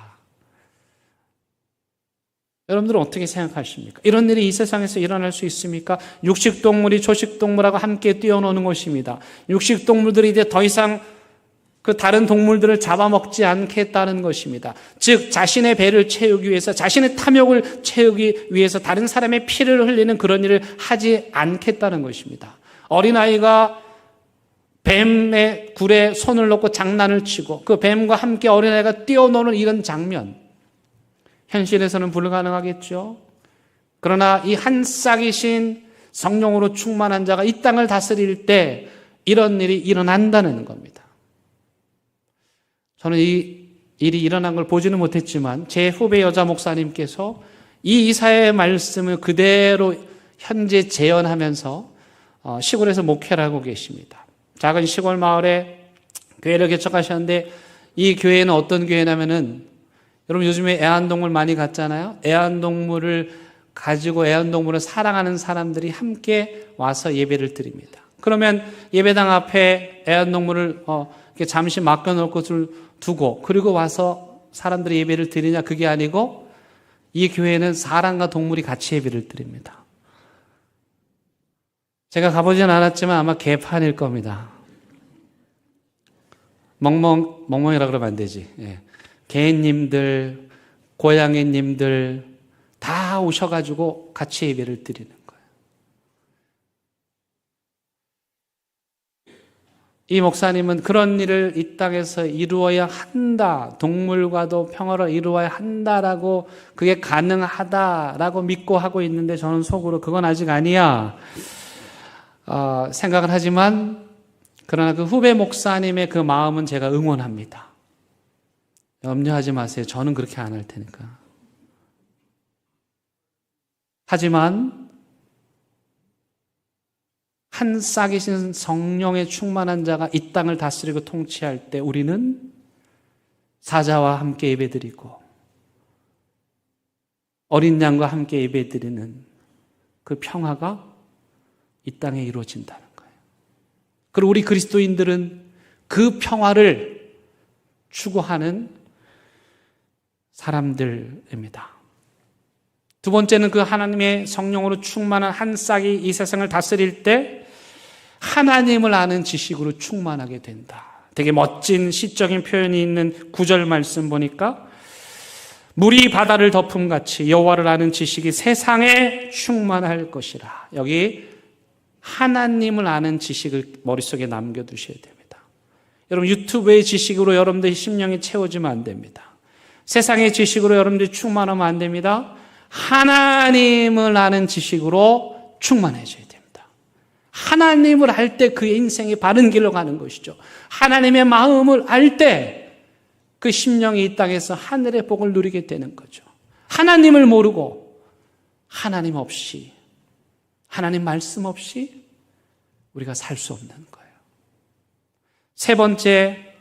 여러분들은 어떻게 생각하십니까? 이런 일이 이 세상에서 일어날 수 있습니까? 육식동물이 초식동물하고 함께 뛰어노는 것입니다. 육식동물들이 이제 더 이상 그 다른 동물들을 잡아먹지 않겠다는 것입니다. 즉, 자신의 배를 채우기 위해서, 자신의 탐욕을 채우기 위해서 다른 사람의 피를 흘리는 그런 일을 하지 않겠다는 것입니다. 어린아이가 뱀의 굴에 손을 넣고 장난을 치고 그 뱀과 함께 어린아이가 뛰어노는 이런 장면, 현실에서는 불가능하겠죠. 그러나 이 한 싹이신 성령으로 충만한 자가 이 땅을 다스릴 때 이런 일이 일어난다는 겁니다. 저는 이 일이 일어난 걸 보지는 못했지만 제 후배 여자 목사님께서 이 이사야의 말씀을 그대로 현재 재현하면서 시골에서 목회를 하고 계십니다. 작은 시골 마을에 교회를 개척하셨는데, 이 교회는 어떤 교회냐면은, 여러분 요즘에 애완동물 많이 갖잖아요. 애완동물을 가지고 애완동물을 사랑하는 사람들이 함께 와서 예배를 드립니다. 그러면 예배당 앞에 애완동물을 이렇게 잠시 맡겨놓고 두고 그리고 와서 사람들이 예배를 드리냐, 그게 아니고 이 교회는 사람과 동물이 같이 예배를 드립니다. 제가 가보진 않았지만 아마 개판일 겁니다. 멍멍이라 그러면 안 되지. 예. 개님들, 고양이님들 다 오셔가지고 같이 예배를 드리는 거예요. 이 목사님은 그런 일을 이 땅에서 이루어야 한다, 동물과도 평화를 이루어야 한다라고, 그게 가능하다라고 믿고 하고 있는데, 저는 속으로 그건 아직 아니야 생각을 하지만, 그러나 그 후배 목사님의 그 마음은 제가 응원합니다. 염려하지 마세요. 저는 그렇게 안 할 테니까. 하지만 한 싹이신 성령의 충만한 자가 이 땅을 다스리고 통치할 때 우리는 사자와 함께 예배드리고 어린 양과 함께 예배드리는 그 평화가 이 땅에 이루어진다는 거예요. 그리고 우리 그리스도인들은 그 평화를 추구하는 사람들입니다. 두 번째는 그 하나님의 성령으로 충만한 한 싹이 이 세상을 다스릴 때 하나님을 아는 지식으로 충만하게 된다. 되게 멋진 시적인 표현이 있는 9절 말씀 보니까 물이 바다를 덮음같이 여호와를 아는 지식이 세상에 충만할 것이라. 여기 하나님을 아는 지식을 머릿속에 남겨두셔야 됩니다. 여러분 유튜브의 지식으로 여러분들의 심령이 채워지면 안 됩니다. 세상의 지식으로 여러분들이 충만하면 안 됩니다. 하나님을 아는 지식으로 충만해져야 됩니다. 하나님을 알 때 그의 인생이 바른 길로 가는 것이죠. 하나님의 마음을 알 때 그 심령이 이 땅에서 하늘의 복을 누리게 되는 거죠. 하나님을 모르고 하나님 없이, 하나님 말씀 없이 우리가 살 수 없는 거예요. 세 번째,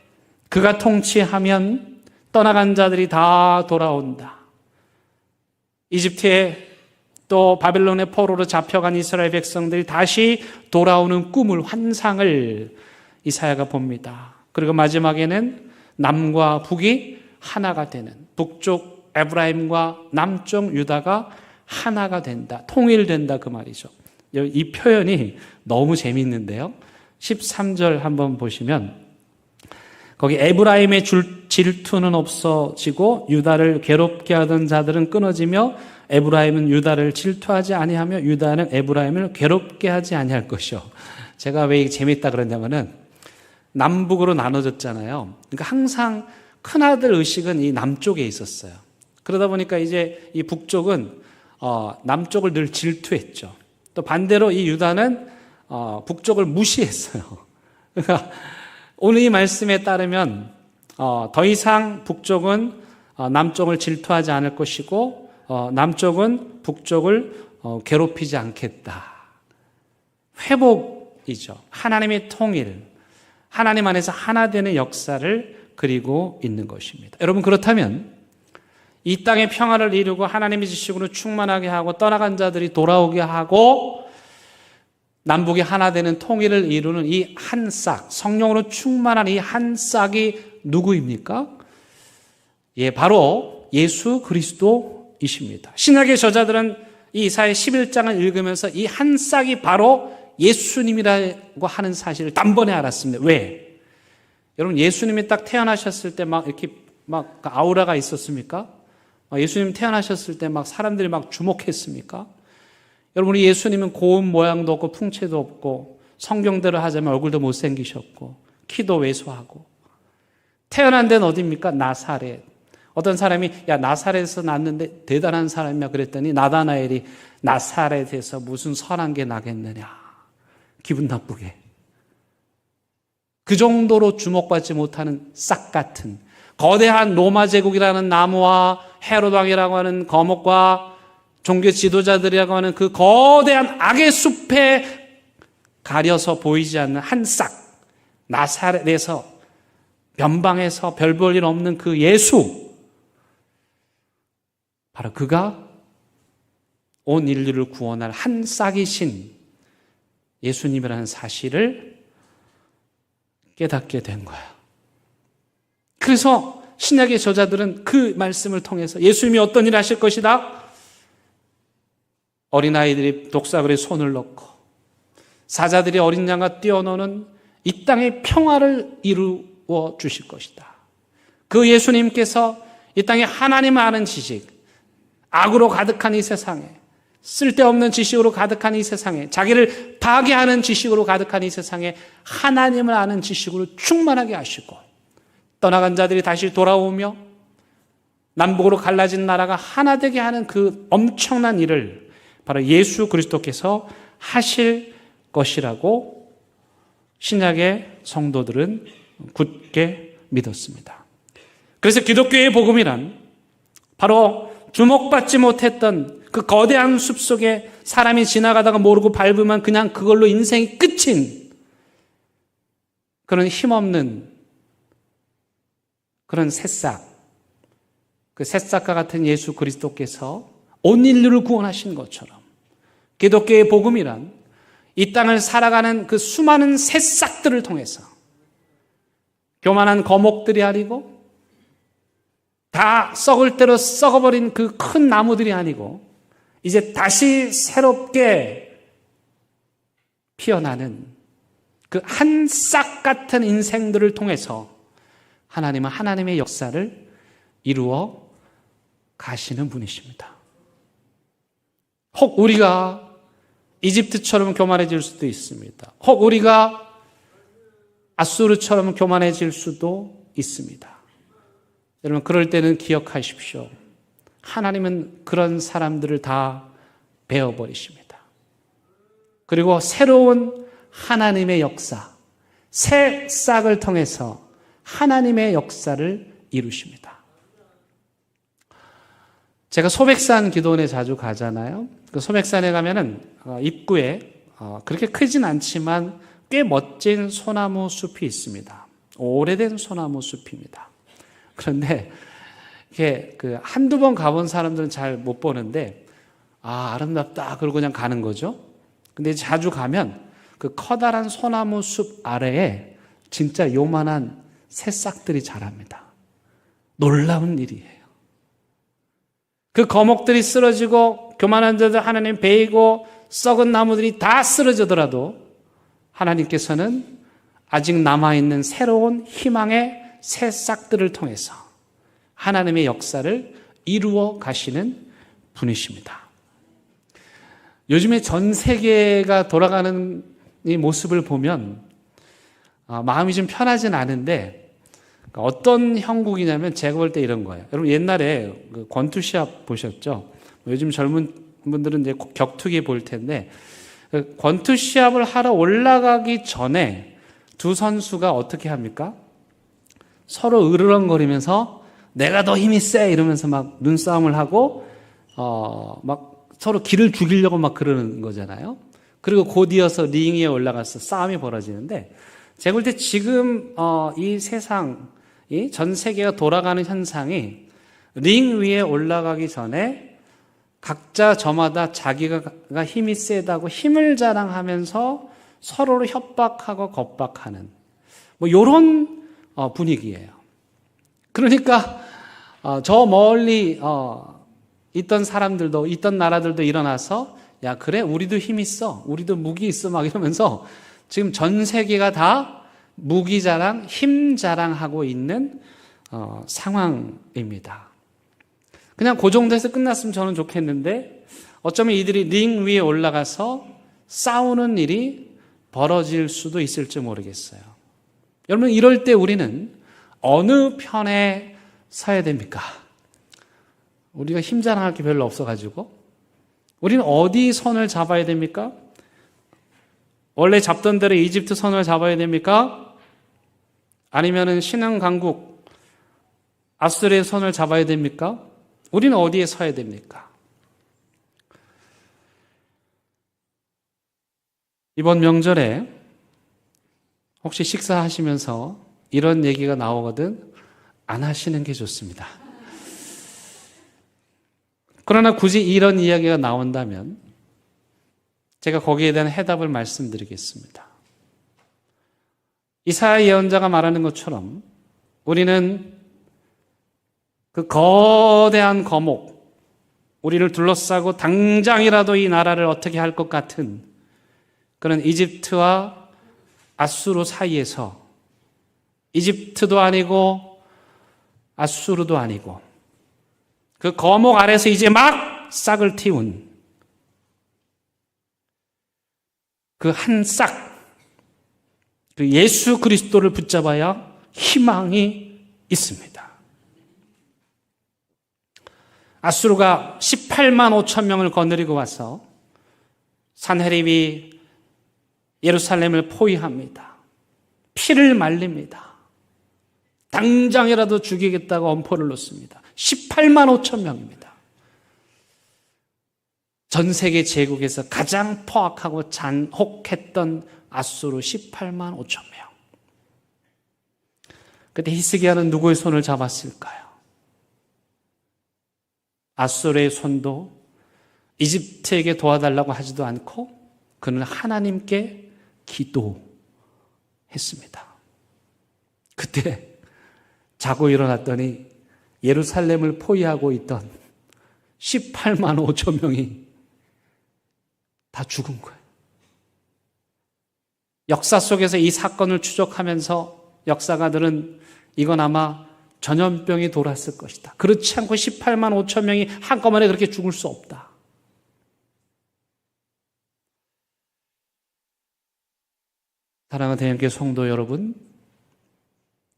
그가 통치하면 떠나간 자들이 다 돌아온다. 이집트에 또 바벨론의 포로로 잡혀간 이스라엘 백성들이 다시 돌아오는 꿈을, 환상을 이사야가 봅니다. 그리고 마지막에는 남과 북이 하나가 되는, 북쪽 에브라임과 남쪽 유다가 하나가 된다, 통일된다 그 말이죠. 이 표현이 너무 재미있는데요. 13절 한번 보시면 거기 에브라임의 질투는 없어지고 유다를 괴롭게 하던 자들은 끊어지며 에브라임은 유다를 질투하지 아니하며 유다는 에브라임을 괴롭게 하지 아니할 것이요. 제가 왜 이게 재미있다 그러냐면은 남북으로 나눠졌잖아요. 그러니까 항상 큰아들 의식은 이 남쪽에 있었어요. 그러다 보니까 이제 이 북쪽은 남쪽을 늘 질투했죠. 또 반대로 이 유다는 북쪽을 무시했어요. 그러니까 오늘 이 말씀에 따르면 더 이상 북쪽은 남쪽을 질투하지 않을 것이고 남쪽은 북쪽을 괴롭히지 않겠다. 회복이죠. 하나님의 통일, 하나님 안에서 하나 되는 역사를 그리고 있는 것입니다. 여러분 그렇다면 이 땅의 평화를 이루고 하나님의 지식으로 충만하게 하고 떠나간 자들이 돌아오게 하고 남북이 하나 되는 통일을 이루는 이 한 싹, 성령으로 충만한 이 한 싹이 누구입니까? 예, 바로 예수 그리스도이십니다. 신약의 저자들은 이 이사야 11장을 읽으면서 이 한 싹이 바로 예수님이라고 하는 사실을 단번에 알았습니다. 왜? 여러분 예수님이 딱 태어나셨을 때 막 이렇게 막 아우라가 있었습니까? 예수님 태어나셨을 때 막 사람들이 막 주목했습니까? 여러분 우리 예수님은 고운 모양도 없고 풍채도 없고 성경대로 하자면 얼굴도 못생기셨고 키도 왜소하고 태어난 데는 어디입니까? 나사렛. 어떤 사람이 야 나사렛에서 났는데 대단한 사람이야 그랬더니 나다나엘이 나사렛에서 무슨 선한 게 나겠느냐. 기분 나쁘게. 그 정도로 주목받지 못하는 싹 같은 거대한 로마 제국이라는 나무와 헤롯 왕이라고 하는 거목과 종교 지도자들이라고 하는 그 거대한 악의 숲에 가려서 보이지 않는 한 싹, 나사렛에서 변방에서 별 볼 일 없는 그 예수, 바로 그가 온 인류를 구원할 한 싹이신 예수님이라는 사실을 깨닫게 된 거야. 그래서 신약의 저자들은 그 말씀을 통해서 예수님이 어떤 일을 하실 것이다? 어린아이들이 독사글에 손을 넣고 사자들이 어린 양과 뛰어노는 이 땅의 평화를 이루어 주실 것이다. 그 예수님께서 이 땅에 하나님을 아는 지식, 악으로 가득한 이 세상에, 쓸데없는 지식으로 가득한 이 세상에, 자기를 파괴하는 지식으로 가득한 이 세상에 하나님을 아는 지식으로 충만하게 하시고 떠나간 자들이 다시 돌아오며 남북으로 갈라진 나라가 하나 되게 하는 그 엄청난 일을 바로 예수 그리스도께서 하실 것이라고 신약의 성도들은 굳게 믿었습니다. 그래서 기독교의 복음이란 바로 주목받지 못했던 그 거대한 숲 속에 사람이 지나가다가 모르고 밟으면 그냥 그걸로 인생이 끝인 그런 힘없는 그런 새싹, 그 새싹과 같은 예수 그리스도께서 온 인류를 구원하신 것처럼 기독교의 복음이란 이 땅을 살아가는 그 수많은 새싹들을 통해서 교만한 거목들이 아니고 다 썩을 대로 썩어버린 그 큰 나무들이 아니고 이제 다시 새롭게 피어나는 그 한 싹 같은 인생들을 통해서 하나님은 하나님의 역사를 이루어 가시는 분이십니다. 혹 우리가 이집트처럼 교만해질 수도 있습니다. 혹 우리가 아수르처럼 교만해질 수도 있습니다. 여러분, 그럴 때는 기억하십시오. 하나님은 그런 사람들을 다 베어버리십니다. 그리고 새로운 하나님의 역사, 새 싹을 통해서 하나님의 역사를 이루십니다. 제가 소백산 기도원에 자주 가잖아요. 그 소백산에 가면은 입구에 그렇게 크진 않지만 꽤 멋진 소나무 숲이 있습니다. 오래된 소나무 숲입니다. 그런데 이게 그 한두 번 가본 사람들은 잘 못 보는데 아름답다 그러고 그냥 가는 거죠. 근데 자주 가면 그 커다란 소나무 숲 아래에 진짜 요만한 새싹들이 자랍니다. 놀라운 일이에요. 그 거목들이 쓰러지고 교만한 자들 하나님 베이고 썩은 나무들이 다 쓰러지더라도 하나님께서는 아직 남아있는 새로운 희망의 새싹들을 통해서 하나님의 역사를 이루어 가시는 분이십니다. 요즘에 전 세계가 돌아가는 이 모습을 보면 마음이 좀 편하진 않은데 어떤 형국이냐면 제가 볼 때 이런 거예요. 여러분 옛날에 그 권투시합 보셨죠? 요즘 젊은 분들은 이제 격투기 볼 텐데 권투시합을 하러 올라가기 전에 두 선수가 어떻게 합니까? 서로 으르렁거리면서 내가 더 힘이 세 이러면서 막 눈싸움을 하고 막 서로 기를 죽이려고 막 그러는 거잖아요. 그리고 곧 이어서 링 위에 올라가서 싸움이 벌어지는데 제가 볼 때 지금 이 세상, 이 전 세계가 돌아가는 현상이 링 위에 올라가기 전에 각자 저마다 자기가 힘이 세다고 힘을 자랑하면서 서로를 협박하고 겁박하는 뭐 이런 분위기예요. 그러니까 저 멀리 있던 사람들도 있던 나라들도 일어나서 야 그래 우리도 힘 있어 우리도 무기 있어 막 이러면서 지금 전 세계가 다 무기 자랑 힘 자랑하고 있는 상황입니다. 그냥 그 정도에서 끝났으면 저는 좋겠는데 어쩌면 이들이 링 위에 올라가서 싸우는 일이 벌어질 수도 있을지 모르겠어요. 여러분 이럴 때 우리는 어느 편에 서야 됩니까? 우리가 힘 자랑할 게 별로 없어가지고 우리는 어디 선을 잡아야 됩니까? 원래 잡던 대로 이집트 선을 잡아야 됩니까? 아니면은 신흥 강국 아수르의 선을 잡아야 됩니까? 우리는 어디에 서야 됩니까? 이번 명절에 혹시 식사하시면서 이런 얘기가 나오거든 안 하시는 게 좋습니다. 그러나 굳이 이런 이야기가 나온다면 제가 거기에 대한 해답을 말씀드리겠습니다. 이사야 예언자가 말하는 것처럼 우리는 그 거대한 거목, 우리를 둘러싸고 당장이라도 이 나라를 어떻게 할 것 같은 그런 이집트와 아수르 사이에서 이집트도 아니고 아수르도 아니고 그 거목 아래서 이제 막 싹을 틔운 그 한 싹, 그 예수 그리스도를 붙잡아야 희망이 있습니다. 아수르가 18만 5천 명을 거느리고 와서 산헤립이 예루살렘을 포위합니다. 피를 말립니다. 당장이라도 죽이겠다고 엄포를 놓습니다. 18만 5천 명입니다. 전 세계 제국에서 가장 포악하고 잔혹했던 앗수르 18만 5천 명. 그때 히스기야는 누구의 손을 잡았을까요? 앗수르의 손도 이집트에게 도와달라고 하지도 않고 그는 하나님께 기도했습니다. 그때 자고 일어났더니 예루살렘을 포위하고 있던 18만 5천 명이 다 죽은 거예요. 역사 속에서 이 사건을 추적하면서 역사가들은 이건 아마 전염병이 돌았을 것이다. 그렇지 않고 18만 5천 명이 한꺼번에 그렇게 죽을 수 없다. 사랑하는 대형교회 성도 여러분,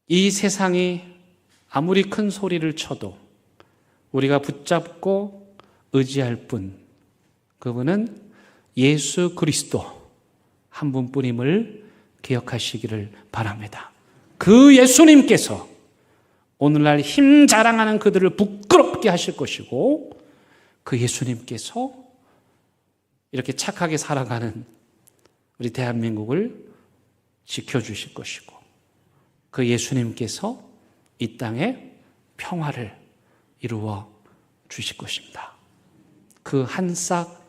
이 세상이 아무리 큰 소리를 쳐도 우리가 붙잡고 의지할 분, 그분은 예수 그리스도 한 분뿐임을 기억하시기를 바랍니다. 그 예수님께서 오늘날 힘 자랑하는 그들을 부끄럽게 하실 것이고, 그 예수님께서 이렇게 착하게 살아가는 우리 대한민국을 지켜주실 것이고, 그 예수님께서 이 땅에 평화를 이루어 주실 것입니다. 그 한 싹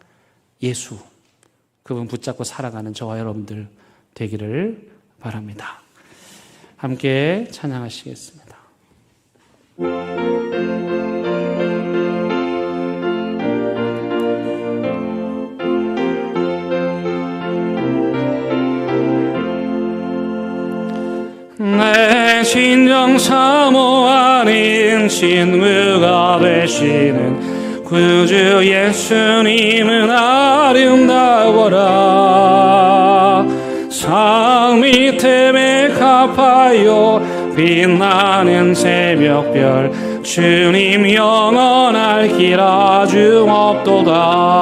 예수, 그분 붙잡고 살아가는 저와 여러분들 되기를 바랍니다. 함께 찬양하시겠습니다. 내 진정 사모 아닌 친구가 되시는 구주 예수님은 아름다워라. 상 밑에 백합하여 빛나는 새벽별, 주님 영원할 길 아주 없도다.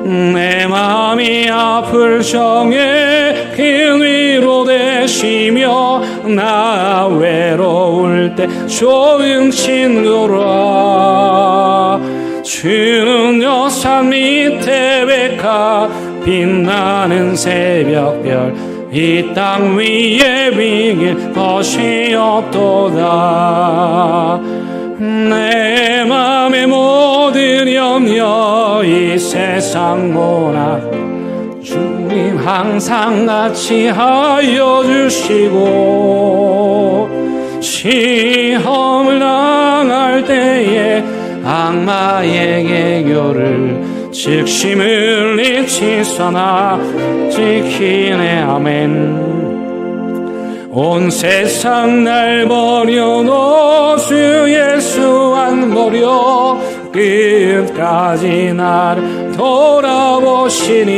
내 마음이 아플 적에 그 위로 되시며, 나 외로울 때 좋은 친구라. 주는 여산 밑에 백합, 빛나는 새벽별, 이 땅 위에 비길 것이 없도다. 내 맘의 모든 염려 이 세상 모나 주님 항상 같이 하여 주시고, 시험을 당할 때에 악마의 개교를 즉시 물리치사 나 지키네. 아멘. 온 세상 날 버려도 주 예수 안 버려 끝까지 날 돌아보시니.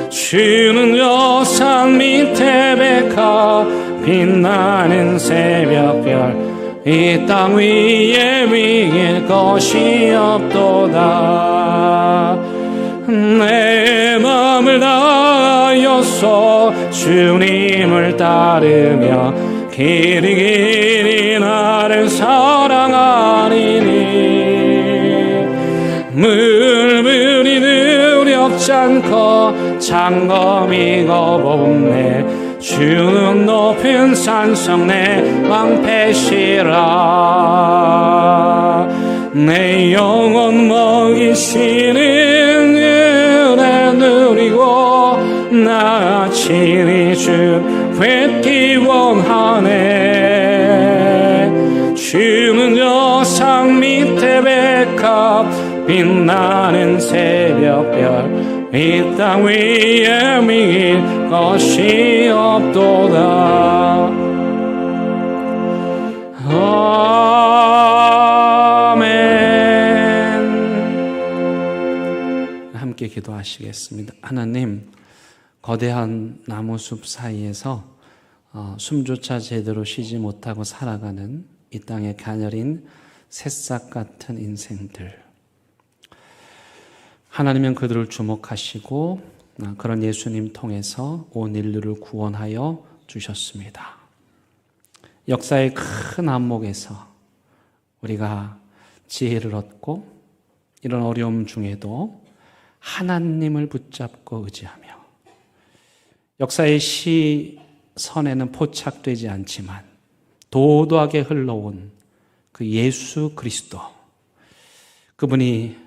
주는 여산 밑에 백합, 빛나는 새벽별, 이 땅 위에 비길 것이 없도다. 내 맘을 다하여서 주님을 따르며 길이 길이 나를 사랑하리니. 물불이 두렵지 않고 장검이 겁없네. 주는 높은 산성 내 방패시라. 내 영혼 먹이시는 은혜 누리고, 나 친히 주 뵙기 원하네. 주는 여상 밑에 백합, 빛나는 새벽별, 이 땅 위에 미길 것이 없도다. 아멘. 함께 기도하시겠습니다. 하나님, 거대한 나무숲 사이에서 숨조차 제대로 쉬지 못하고 살아가는 이 땅의 가녀린 새싹 같은 인생들, 하나님은 그들을 주목하시고 그런 예수님 통해서 온 인류를 구원하여 주셨습니다. 역사의 큰 안목에서 우리가 지혜를 얻고 이런 어려움 중에도 하나님을 붙잡고 의지하며 역사의 시선에는 포착되지 않지만 도도하게 흘러온 그 예수 그리스도, 그분이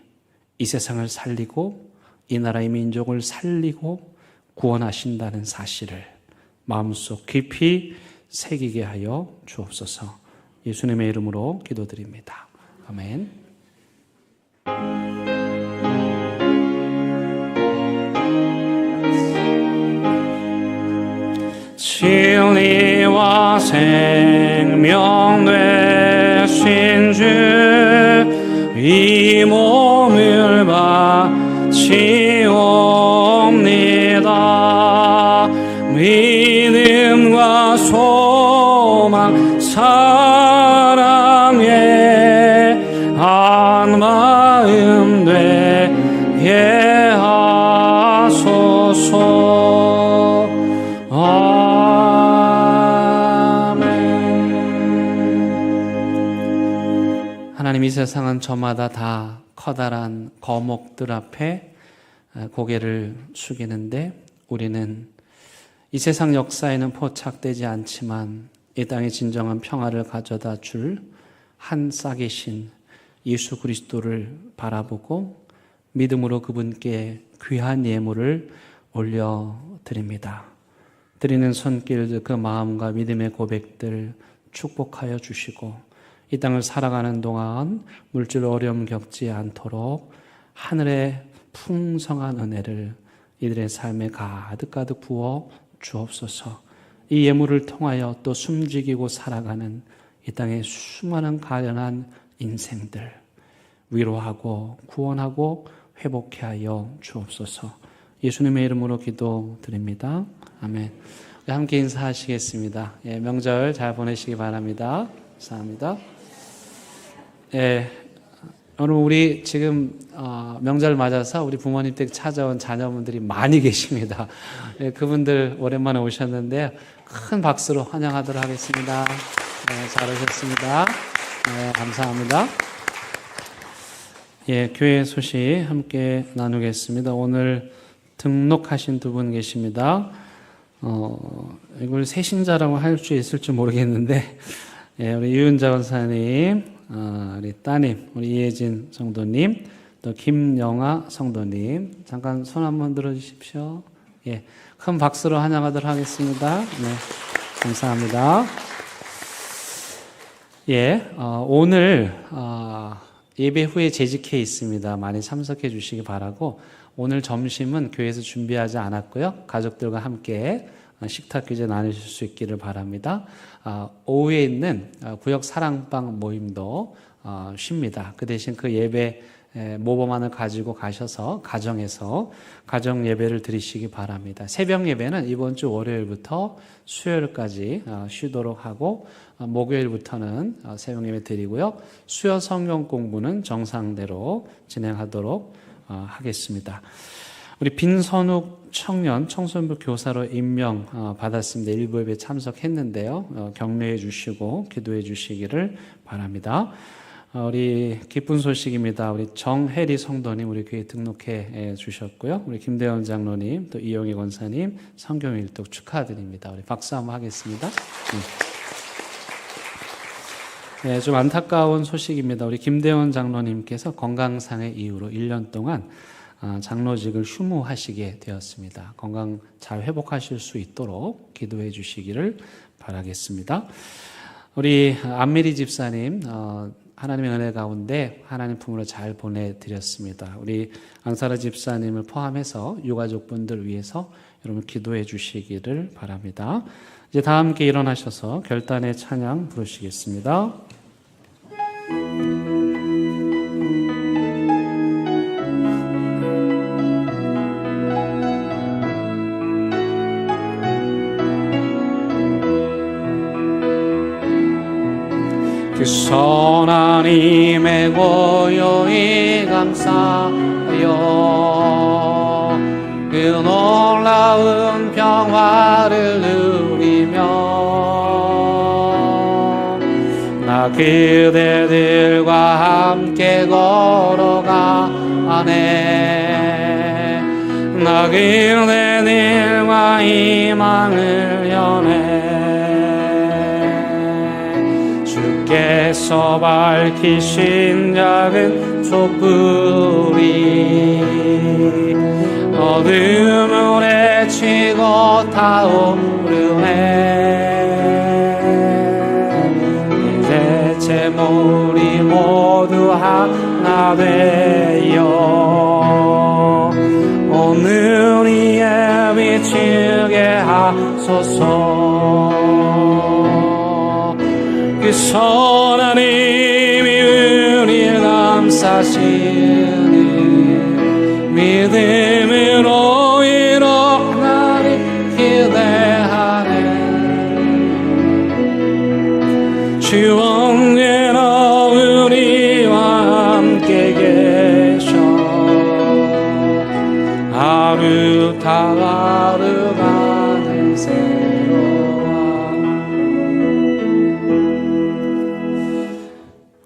이 세상을 살리고 이 나라의 민족을 살리고 구원하신다는 사실을 마음속 깊이 새기게 하여 주옵소서. 예수님의 이름으로 기도드립니다. 아멘. 진리와 생명 되신 주, 이 몸을 바치옵니다. 믿음과 소망 사랑에 한 마음 되게 하소서. 아멘. 하나님, 이 세상은 저마다 다 커다란 거목들 앞에 고개를 숙이는데 우리는 이 세상 역사에는 포착되지 않지만 이 땅의 진정한 평화를 가져다 줄 한 싹의 신 예수 그리스도를 바라보고 믿음으로 그분께 귀한 예물을 올려드립니다. 드리는 손길, 그 마음과 믿음의 고백들 축복하여 주시고 이 땅을 살아가는 동안 물질 어려움 겪지 않도록 하늘의 풍성한 은혜를 이들의 삶에 가득 부어 주옵소서. 이 예물을 통하여 또 숨지기고 살아가는 이 땅의 수많은 가련한 인생들 위로하고 구원하고 회복케 하여 주옵소서. 예수님의 이름으로 기도드립니다. 아멘. 함께 인사하시겠습니다. 명절 잘 보내시기 바랍니다. 감사합니다. 오늘 우리 지금 명절 맞아서 우리 부모님 댁 찾아온 자녀분들이 많이 계십니다. 그분들 오랜만에 오셨는데 큰 박수로 환영하도록 하겠습니다. 잘 오셨습니다. 감사합니다. 교회 소식 함께 나누겠습니다. 오늘 등록하신 두 분 계십니다. 이걸 새신자라고 할 수 있을지 모르겠는데 우리 유은자 권사님, 우리 따님, 우리 이혜진 성도님, 또 김영아 성도님, 잠깐 손 한번 들어주십시오. 큰 박수로 환영하도록 하겠습니다. 감사합니다. 오늘 예배 후에 재직회 있습니다. 많이 참석해 주시기 바라고, 오늘 점심은 교회에서 준비하지 않았고요. 가족들과 함께 식탁 교제 나누실 수 있기를 바랍니다. 오후에 있는 구역 사랑방 모임도 쉽니다. 그 대신 그 예배 모범안을 가지고 가셔서 가정에서 가정 예배를 드리시기 바랍니다. 새벽 예배는 이번 주 월요일부터 수요일까지 쉬도록 하고, 목요일부터는 새벽 예배 드리고요. 수요 성경 공부는 정상대로 진행하도록 하겠습니다. 우리 빈선욱 청소년부 교사로 임명 받았습니다. 일부 예배 참석했는데요. 격려해 주시고 기도해 주시기를 바랍니다. 우리 기쁜 소식입니다. 우리 정혜리 성도님 우리 교회 등록해 주셨고요. 우리 김대원 장로님, 또 이용희 권사님 성경일독 축하드립니다. 우리 박수 한번 하겠습니다. 좀 안타까운 소식입니다. 우리 김대원 장로님께서 건강상의 이유로 1년 동안 장로직을 휴무하시게 되었습니다. 건강 잘 회복하실 수 있도록 기도해 주시기를 바라겠습니다. 우리 안메리 집사님, 하나님의 은혜 가운데 하나님 품으로 잘 보내드렸습니다. 우리 안사라 집사님을 포함해서 유가족분들 위해서 여러분 기도해 주시기를 바랍니다. 이제 다 함께 일어나셔서 결단의 찬양 부르시겠습니다. 그 선한 힘에 고요히 감사하여 그 놀라운 평화를 누리며 나 그대들과 함께 걸어가네. 나 그대들과 희망을 여네. 주께서 밝히신 작은 촛불이 어둠을 헤치고 타오르네. 이제 재물이 모두 하나 되어 오늘 이에 비추게 하소서. 그 선하님이 우리를 감싸시니 믿음으로 일어나리 기대하네. 주 언제나 우리와 함께 계셔. 하루 다가르가는 새로운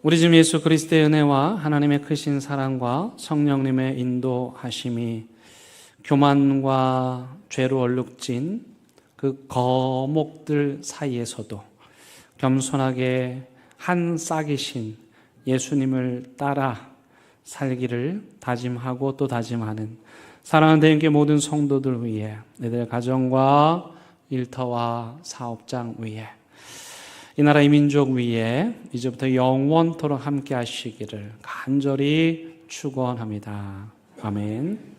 우리 주 예수 그리스도의 은혜와 하나님의 크신 사랑과 성령님의 인도하심이 교만과 죄로 얼룩진 그 거목들 사이에서도 겸손하게 한 싹이신 예수님을 따라 살기를 다짐하고 또 다짐하는 사랑하는 대인교 모든 성도들 위해 너희들 가정과 일터와 사업장 위에 이 나라 이 민족 위에 이제부터 영원토록 함께 하시기를 간절히 축원합니다. 아멘.